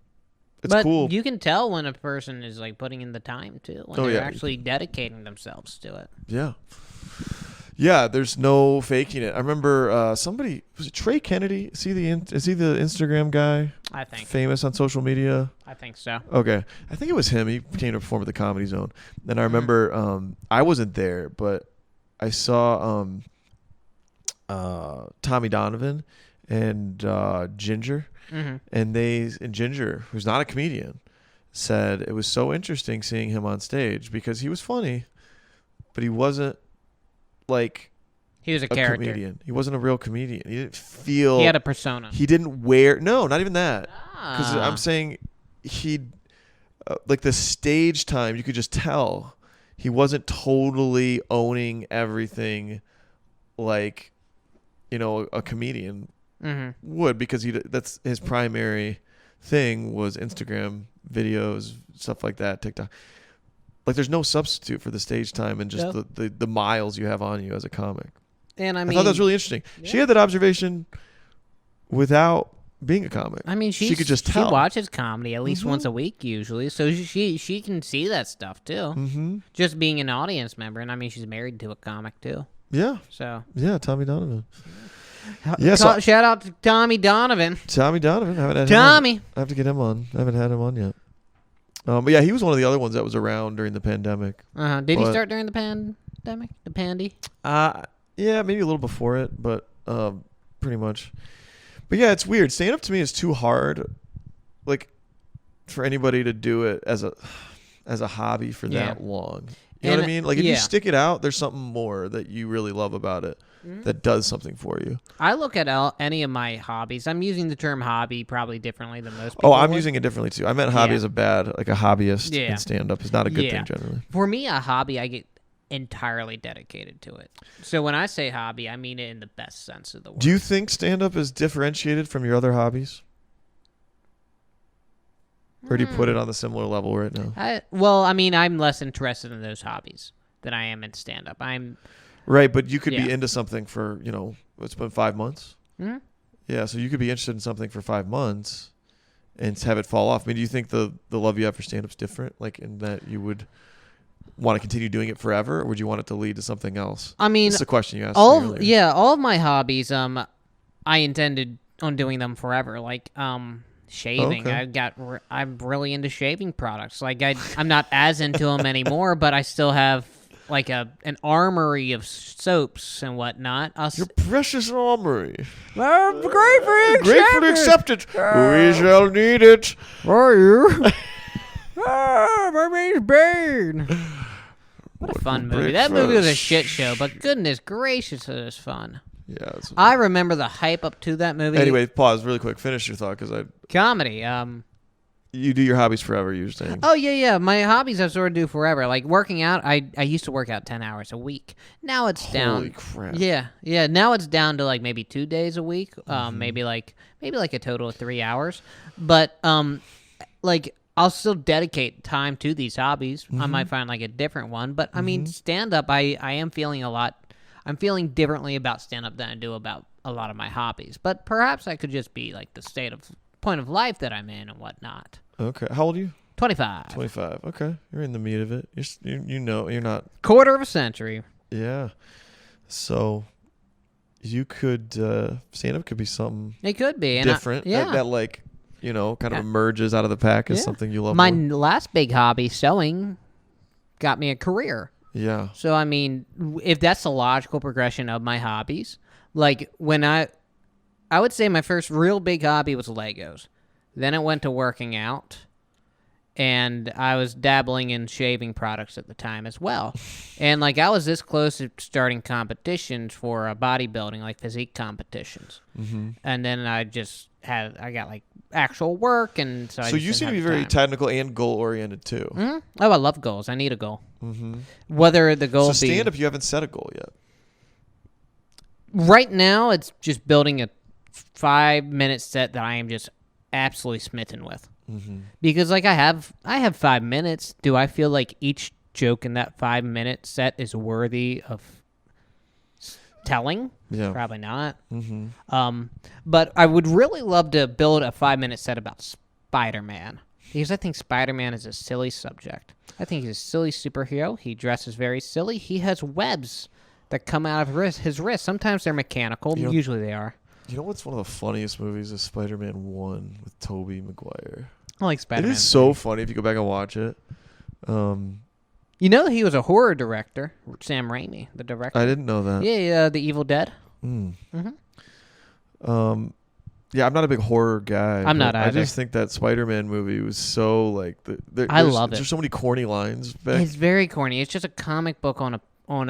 it's cool.
You can tell when a person is like putting in the time too, when they're actually dedicating themselves to it.
Yeah, there's no faking it. I remember somebody, was it Trey Kennedy? Is he the Instagram guy?
I think.
Famous on social media?
I think so.
Okay. I think it was him. He came to perform at the Comedy Zone. And I remember I wasn't there, but I saw Tommy Donovan and Ginger. And Ginger, who's not a comedian, said it was so interesting seeing him on stage because he was funny, but he wasn't like
he was a character.
Comedian. He wasn't a real comedian. He didn't feel.
He had a persona.
He didn't wear. No, not even that. Because I'm saying he, like the stage time, you could just tell he wasn't totally owning everything, like, a comedian would, because that's his primary thing was Instagram videos, stuff like that, TikTok. Like, there's no substitute for the stage time and just the miles you have on you as a comic.
And I
thought that was really interesting. Yeah. She had that observation without being a comic.
I mean,
she could just tell.
She watches comedy at least once a week usually, so she can see that stuff too. Just being an audience member, and I mean, she's married to a comic too.
Yeah.
So.
Yeah, Tommy Donovan.
Yeah. Shout out to Tommy Donovan.
Tommy Donovan. I haven't had
Tommy.
him on. I have to get him on. I haven't had him on yet. But yeah, he was one of the other ones that was around during the pandemic.
Did he start during the pandemic? The pandy?
Yeah, maybe a little before it, but pretty much. But yeah, it's weird. Stand up to me is too hard, like, for anybody to do it as a hobby for that long. You know what I mean? Like, if you stick it out, there's something more that you really love about it that does something for you.
I look at any of my hobbies. I'm using the term hobby probably differently than most people.
Oh, I'm using it differently too. I meant hobby as a like a hobbyist in stand-up is not a good thing generally.
For me, a hobby, I get entirely dedicated to it. So when I say hobby, I mean it in the best sense of the word.
Do you think stand-up is differentiated from your other hobbies? Or do you put it on the similar level right now?
Well, I mean, I'm less interested in those hobbies than I am in stand-up.
Right, but you could be into something for, it's been 5 months. Yeah, so you could be interested in something for 5 months and have it fall off. I mean, do you think the love you have for stand-up's different? Like, in that you would want to continue doing it forever, or would you want it to lead to something else?
I mean,
this is a question you asked
all
me earlier.
all of my hobbies, I intended on doing them forever. Like, shaving.
Okay.
I'm really into shaving products. Like, I'm not as into them anymore, but I still have like an armory of soaps and whatnot.
Your precious armory.
Gratefully
accepted. We shall need it.
Are you? My name's Bane. What a fun movie. That movie was a shit show, but goodness gracious, it was fun.
Yeah.
I remember the hype up to that movie.
Anyway, pause really quick. Finish your thought, because
Comedy.
you do your hobbies forever, you're saying.
Oh, yeah. My hobbies I sort of do forever. Like working out, I used to work out 10 hours a week. Now it's down.
Holy crap.
Yeah. Now it's down to like maybe 2 days a week. Maybe like a total of 3 hours. But like I'll still dedicate time to these hobbies. I might find like a different one. But I mean, stand up, I am feeling I'm feeling differently about stand up than I do about a lot of my hobbies. But perhaps I could just be like the point of life that I'm in and whatnot.
Okay. How old are you?
25.
25. Okay. You're in the meat of it. You know, you're not.
Quarter of a century.
Yeah. So you could, stand-up could be something
It could be.
different. That like, kind of emerges out of the pack as something you love
My
more.
last big hobby, sewing, got me a career.
Yeah.
So, I mean, if that's the logical progression of my hobbies, like when I would say my first real big hobby was Legos. Then it went to working out, and I was dabbling in shaving products at the time as well. And, like, I was this close to starting competitions for bodybuilding, like physique competitions. Mm-hmm. And then I got, like, actual work, and so I
So
just
you
didn't
seem to
have
be
the
very
time.
technical and goal-oriented, too.
Mm-hmm. Oh, I love goals. I need a goal. Mm-hmm. Whether the goal
So
be...
stand-up, you haven't set a goal yet.
Right now, it's just building a 5-minute set that I am just absolutely smitten with. Mm-hmm. Because like I have 5 minutes. Do I feel like each joke in that 5-minute set is worthy of telling?
Yeah.
Probably not. Mm-hmm. But I would really love to build a 5-minute set about Spider-Man. Because I think Spider-Man is a silly subject. I think he's a silly superhero. He dresses very silly. He has webs that come out of his wrist. Sometimes they're mechanical. Usually they are.
You know what's one of the funniest movies is Spider-Man 1 with Tobey Maguire.
I like Spider-Man.
It is so funny if you go back and watch it.
You know he was a horror director, Sam Raimi, the director.
I didn't know that.
Yeah, The Evil Dead.
Yeah, I'm not a big horror guy.
I'm not either.
I just think that Spider-Man movie was so like
I love it.
There's so many corny lines.
It's very corny. It's just a comic book on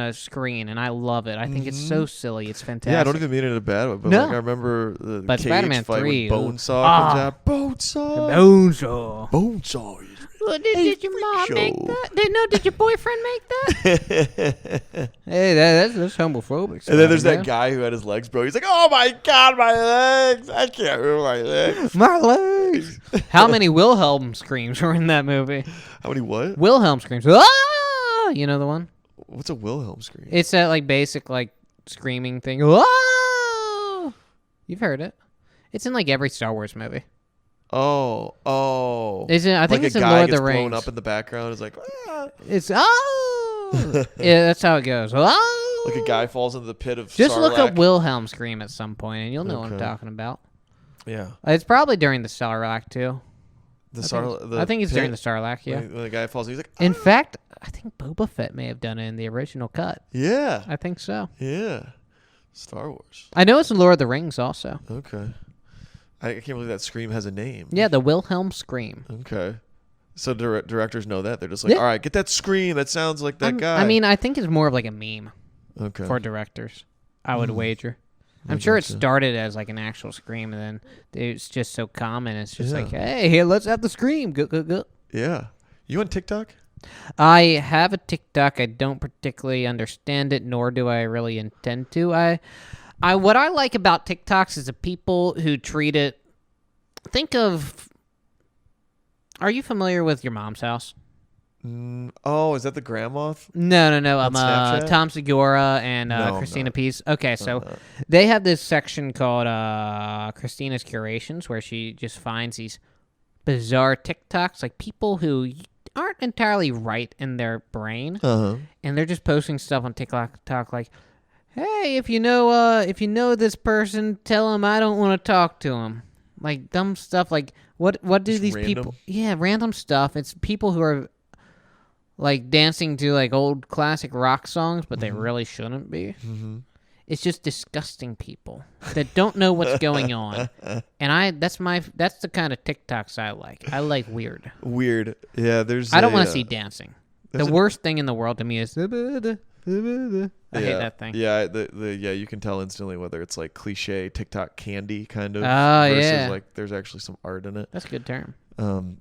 a screen, and I love it. I think it's so silly. It's fantastic.
Yeah, I don't even mean it in a bad way, but
No.
like I remember the
But
cage
Spider-Man
fight
3,
when Bonesaw comes out.
Bonesaw.
Bonesaw is
Well, did your mom make that? Did your boyfriend make that? Hey, that's homophobic.
And then there's that guy who had his legs broke. He's like, "Oh my god, my legs! I can't move my legs."
My legs. How many Wilhelm screams were in that movie?
How many what?
Wilhelm screams. Ah! You know the one?
What's a Wilhelm scream?
It's that like basic like screaming thing. Ah! You've heard it. It's in like every Star Wars movie.
Oh.
Is it? I think
like
it's
a
in
guy
Lord of
gets
the Rings.
blown up in the background. It's like, ah.
It's oh. Yeah, that's how it goes. Oh.
Like a guy falls into the pit of
Just
Sarlacc.
look up Wilhelm scream at some point, and you'll know what I'm
Okay.
talking about.
Yeah.
It's probably during the Sarlacc too.
I
I think it's during the Sarlacc. Yeah.
When the guy falls, he's like,
In fact, I think Boba Fett may have done it in the original cut.
yeah.
I think so.
Yeah. Star Wars.
I know it's in Lord of the Rings also.
Okay. I can't believe that scream has a name.
Yeah, the Wilhelm scream.
Okay. So directors know that. They're just like, all right, get that scream. That sounds like that guy.
I mean, I think it's more of like a meme
okay.
for directors. I would wager. I'm sure it started as like an actual scream, and then it's just so common. It's just like, hey, here, let's have the scream. Go, go, go.
Yeah. You on TikTok?
I have a TikTok. I don't particularly understand it, nor do I really intend to. What I like about TikToks is the people who treat it. Think of. Are you familiar with Your Mom's House?
Oh, is that the grandma?
No.
On Snapchat?
Tom Segura and
No, I'm
Christina
not.
Peace. Okay, so they have this section called Christina's Curations, where she just finds these bizarre TikToks, like people who aren't entirely right in their brain, and they're just posting stuff on TikTok like, "Hey, if you know this person, tell him I don't want to talk to him." Like dumb stuff. Like what do
just
these
random?
people? Yeah, random stuff. It's people who are like dancing to like old classic rock songs, but they really shouldn't be.
Mm-hmm.
It's just disgusting people that don't know what's going on. And that's the kind of TikToks I like. I like weird.
Weird. Yeah,
I don't want to see dancing. The worst thing in the world to me is I hate that thing.
Yeah, you can tell instantly whether it's like cliche TikTok candy kind of
versus
like there's actually some art in it.
That's a good term.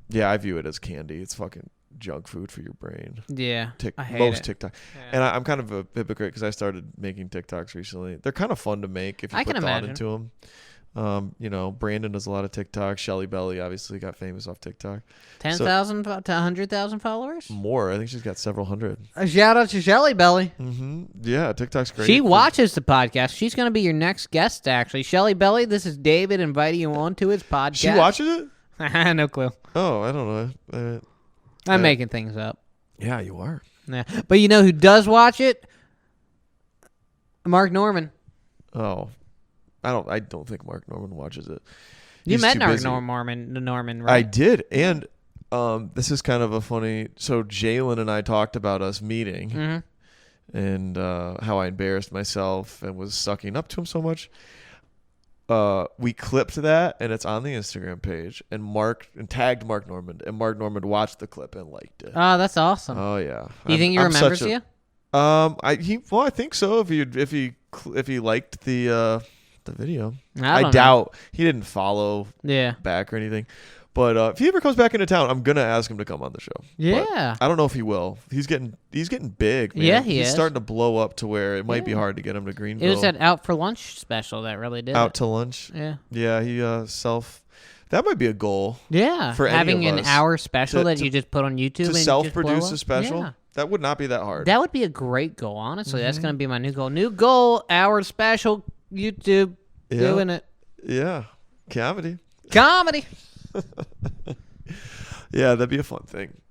Yeah, I view it as candy. It's fucking junk food for your brain.
Yeah, I hate
most
it.
TikTok.
Yeah.
And I'm kind of a hypocrite because I started making TikToks recently. They're kind of fun to make if you put thought into them. Brandon does a lot of TikTok. Shelly Belly obviously got famous off TikTok.
10,000 to 100,000 followers?
More. I think she's got several hundred.
A shout out to Shelly Belly.
Mm-hmm. Yeah, TikTok's great.
She watches the podcast. She's going to be your next guest, actually. Shelly Belly, this is David inviting you on to his podcast.
She watches it?
No clue.
Oh, I don't know.
I'm making things up.
Yeah, you are.
Yeah. But you know who does watch it? Mark Norman.
Oh, I don't think Mark Norman watches it.
You met Mark
Norman,
right?
I did, and this is kind of a funny. So Jalen and I talked about us meeting, and how I embarrassed myself and was sucking up to him so much. We clipped that, and it's on the Instagram page, and tagged Mark Norman, and Mark Norman watched the clip and liked it.
Oh, that's awesome.
Oh yeah.
Do you think he remembers you?
I think so. If he liked the video,
I
doubt he didn't follow
Yeah.
back or anything. But if he ever comes back into town, I'm gonna ask him to come on the show.
Yeah.
But I don't know if he will. He's getting big, man.
Yeah,
he's
is.
starting to blow up to where it might be hard to get him to Greenville.
It was that Out for Lunch special that really did
Out to lunch.
Yeah.
Yeah, he that might be a goal.
Yeah.
For any
having
of
an
us
hour special that
to-
you just put on YouTube
To
and
self-produce
just blow
a
up.
special,
Yeah.
that would not be that hard.
That would be a great goal, honestly. That's going to be my new goal. New goal, hour special, YouTube, doing it.
Yeah, comedy. Yeah, that'd be a fun thing.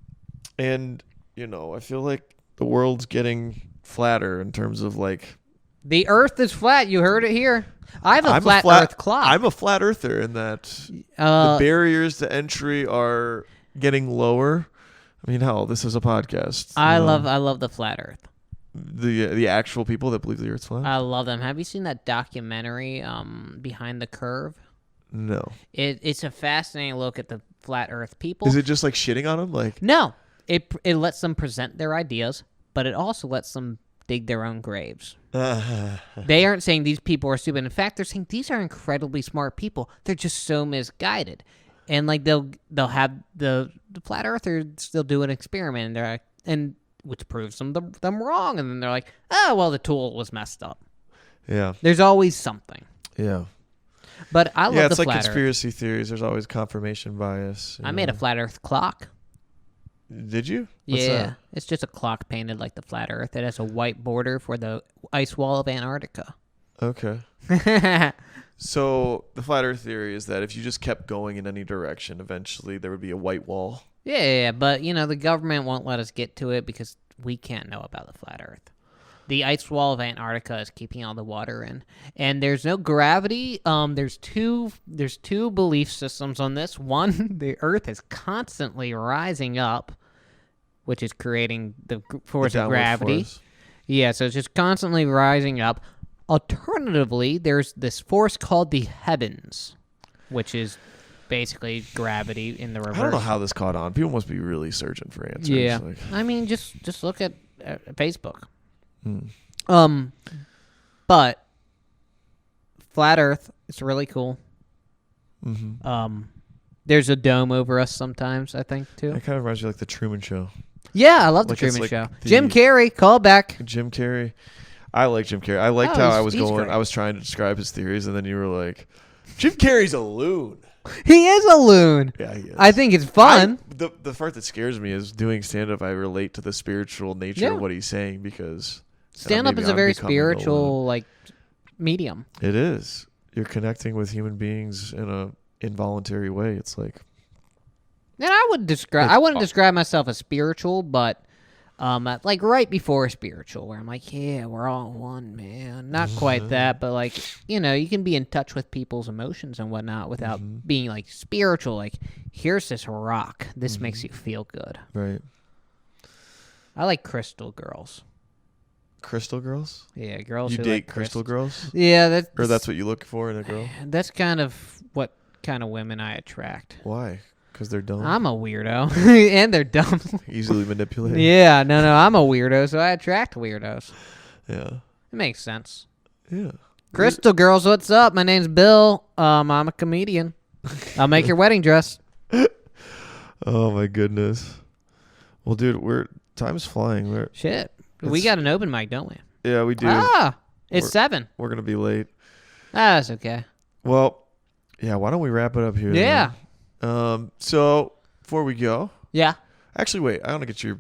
And, I feel like the world's getting flatter in terms of like...
The earth is flat. You heard it here. I have a flat earth clock.
I'm a flat earther in that the barriers to entry are getting lower. I mean, hell, this is a podcast.
I love the flat earth.
The actual people that believe the earth's flat?
I love them. Have you seen that documentary, Behind the Curve?
No.
It's a fascinating look at the flat earth people.
Is it just like shitting on them? Like
No. It lets them present their ideas, but it also lets them dig their own graves. They aren't saying these people are stupid. In fact, they're saying these are incredibly smart people. They're just so misguided. And like they'll have the flat earthers still do an experiment and they're like, and which proves them wrong, and then they're like, oh well, the tool was messed up.
Yeah.
There's always something.
Yeah.
But I love the flat earth.
Yeah, it's like conspiracy theories. There's always confirmation bias.
I made a flat earth clock.
Did you? What's
Yeah.
that?
It's just a clock painted like the flat earth. It has a white border for the ice wall of Antarctica.
Okay. So the flat earth theory is that if you just kept going in any direction, eventually there would be a white wall.
Yeah, but the government won't let us get to it because we can't know about the flat earth. The ice wall of Antarctica is keeping all the water in, and there's no gravity. There's two belief systems on this. One, the Earth is constantly rising up, which is creating the force of gravity.
Force.
Yeah, so it's just constantly rising up. Alternatively, there's this force called the heavens, which is basically gravity in the reverse.
I don't know how this caught on. People must be really searching for answers.
Yeah,
Like,
I mean, just look at Facebook.
Hmm.
But flat Earth is really cool.
Mm-hmm.
There's a dome over us sometimes, I think, too.
It kind of reminds you like the Truman Show.
Yeah, I love the
Like it's
Truman
like
Show.
the-
Jim Carrey, call back.
Jim Carrey. I like Jim Carrey. I liked
Oh,
how
he's-
I was
he's
going.
great.
I was trying to describe his theories, and then you were like, Jim Carrey's a loon.
He is a loon.
Yeah, he is.
I think it's fun.
The part that scares me is doing stand-up. I relate to the spiritual nature of what he's saying because
Stand-up
maybe
is a
I'm
very
becoming a
spiritual, like, medium.
loon. It is. You're connecting with human beings in a involuntary way. It's like,
And I wouldn't describe myself as spiritual, but like right before spiritual, where I'm like, yeah, we're all one, man. Not quite that, but like, you know, you can be in touch with people's emotions and whatnot without being like spiritual. Like, here's this rock. This makes you feel good.
Right.
I like crystal girls.
Crystal girls?
Yeah, girls.
You
who
date
like
crystal girls?
Yeah,
that's what you look for in a girl?
That's kind of what kind of women I attract.
Why? Because they're dumb?
I'm a weirdo, and they're dumb.
Easily manipulated?
Yeah, no, I'm a weirdo, so I attract weirdos.
Yeah.
It makes sense.
Yeah.
Crystal girls, what's up? My name's Bill. I'm a comedian. I'll make your wedding dress.
Oh my goodness. Well, dude, time's flying.
Shit. We got an open mic, don't we?
Yeah, we do.
It's 7.
We're going to be late.
That's okay.
Well, yeah, why don't we wrap it up here?
Yeah.
Then? So, before we go.
Yeah.
Actually, wait. I want to get your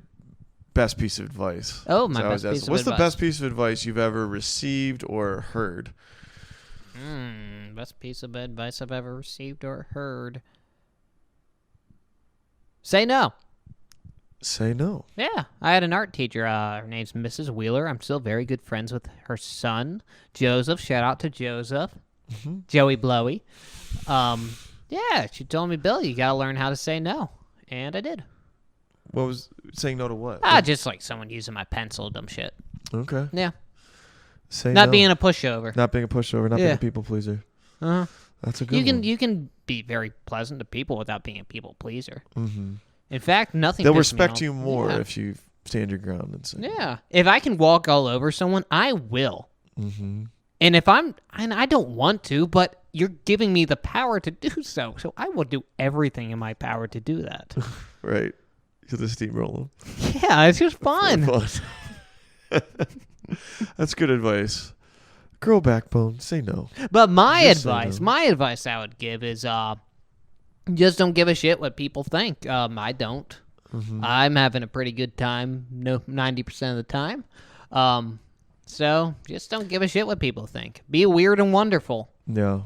best piece of advice.
Oh, my best piece of advice.
What's the best piece of advice you've ever received or heard?
Best piece of advice I've ever received or heard. Say no.
Say no.
Yeah. I had an art teacher. Her name's Mrs. Wheeler. I'm still very good friends with her son, Joseph. Shout out to Joseph. Joey Blowy. Yeah, she told me, Bill, you got to learn how to say no. And I did.
What was saying no to what?
Just like someone using my pencil, dumb shit.
Okay.
Yeah.
Say
not
no.
being a pushover.
Not being a pushover, not being a people pleaser.
Uh-huh.
That's a good one.
You can be very pleasant to people without being a people pleaser. Mm-hmm. In fact, nothing.
They'll respect you more if you stand your ground and say.
Yeah. If I can walk all over someone, I will. Mm-hmm. And I don't want to, but you're giving me the power to do so. So I will do everything in my power to do that.
Right. To the steamroller.
Yeah, it's just fun.
That's good advice. Girl backbone, say no.
But my advice I would give is just don't give a shit what people think. I don't. Mm-hmm. I'm having a pretty good time 90% of the time. So just don't give a shit what people think. Be weird and wonderful.
Yeah.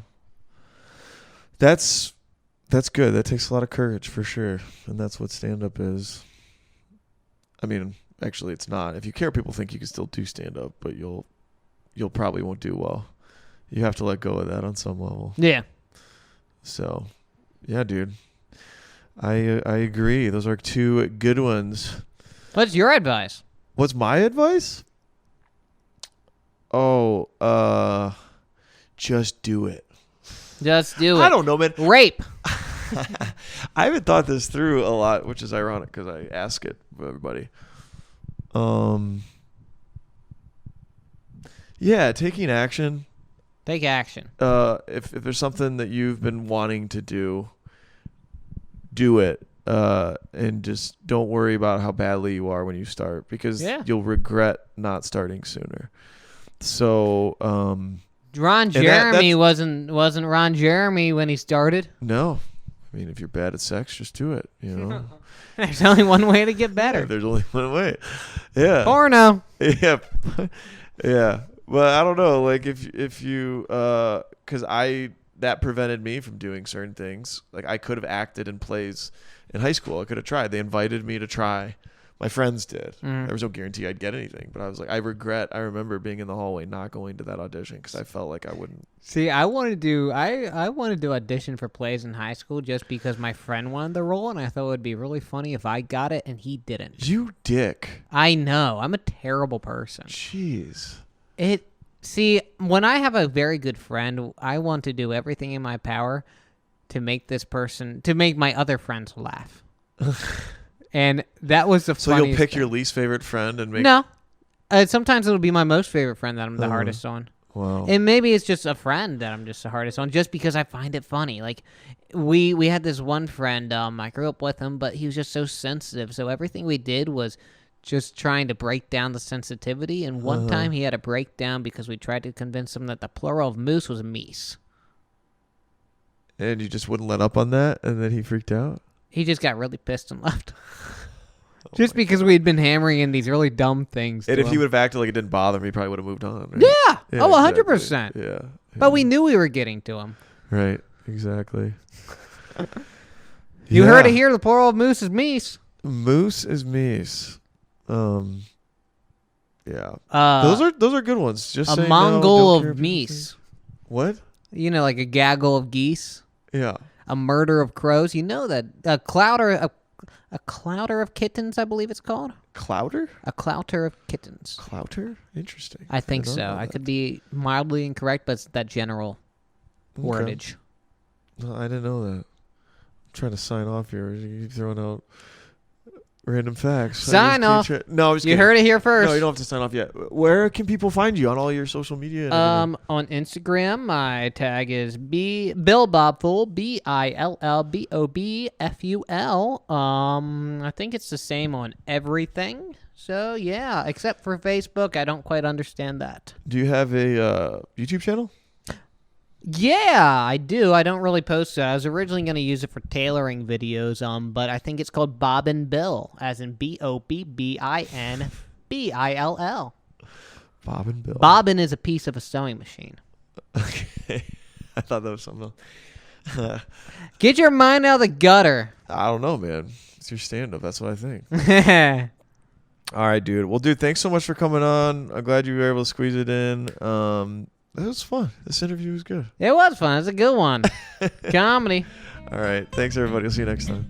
That's good. That takes a lot of courage for sure. And that's what stand-up is. I mean, actually it's not. If you care what people think, you can still do stand-up, but you'll probably won't do well. You have to let go of that on some level.
Yeah.
So, yeah, dude. I agree. Those are 2 good ones.
What's your advice?
What's my advice? Oh, just do it.
Just do it.
I don't know, man.
Rape.
I haven't thought this through a lot, which is ironic because I ask it of everybody. Yeah, taking action.
Take action.
If there's something that you've been wanting to do it. And just don't worry about how badly you are when you start, because you'll regret not starting sooner. So,
Ron Jeremy wasn't Ron Jeremy when he started.
No. I mean, if you're bad at sex, just do it, you know.
There's only one way to get better.
Yeah, there's only one way. Yeah.
Porno.
Yeah. Yeah. But I don't know, like if you cuz that prevented me from doing certain things. Like I could have acted in plays in high school. I could have tried. They invited me to try. My friends did. There was no guarantee I'd get anything, but I was like, I remember being in the hallway not going to that audition because I felt like I wouldn't.
See, I wanted to audition for plays in high school just because my friend wanted the role, and I thought it would be really funny if I got it and he didn't.
You dick.
I know. I'm a terrible person.
Jeez.
See, when I have a very good friend, I want to do everything in my power to make my other friends laugh. And that was the funniest
So you'll pick
thing.
your least favorite friend and make...
No. Sometimes it'll be my most favorite friend that I'm the hardest on.
Wow.
And maybe it's just a friend that I'm just the hardest on, just because I find it funny. Like, we had this one friend, I grew up with him, but he was just so sensitive. So everything we did was just trying to break down the sensitivity. And one time he had a breakdown because we tried to convince him that the plural of moose was meese.
And you just wouldn't let up on that, and then he freaked out?
He just got really pissed and left. Just because we'd been hammering in these really dumb things.
And if he would have acted like it didn't bother him, he probably would have moved on. Right?
Yeah.
Yeah.
100%.
Exactly. Yeah.
But we knew we were getting to him.
Right. Exactly.
You heard it here. The plural of moose is meese.
Moose is meese. Yeah. Those are good ones. Just
a Mongol of meese.
What?
You know, like a gaggle of geese.
Yeah.
A murder of crows. You know that a clouder of kittens, I believe it's called.
Clouter?
A clouter of kittens.
Clouter? Interesting.
I think so. I could be mildly incorrect, but it's that general wordage.
No, I didn't know that. I'm trying to sign off here. You keep throwing out random facts.
Sign off.
No, I'm just
you
kidding.
heard it here first.
No, you don't have to sign off yet. Where can people find you on all your social media?
On Instagram, my tag is BillBobFull, BILLBOBFUL. I think it's the same on everything. So yeah, except for Facebook, I don't quite understand that.
Do you have a YouTube channel?
Yeah, I do. I don't really post it. I was originally going to use it for tailoring videos, but I think it's called Bobbin Bill, as in BOBBINBILL.
Bobbin Bill.
Bobbin is a piece of a sewing machine.
Okay. I thought that was something else.
Get your mind out of the gutter.
I don't know, man. It's your stand-up. That's what I think. All right, dude. Well, dude, thanks so much for coming on. I'm glad you were able to squeeze it in. It was fun. This interview was good.
It was fun. It's a good one. Comedy.
All right. Thanks, everybody. We'll see you next time.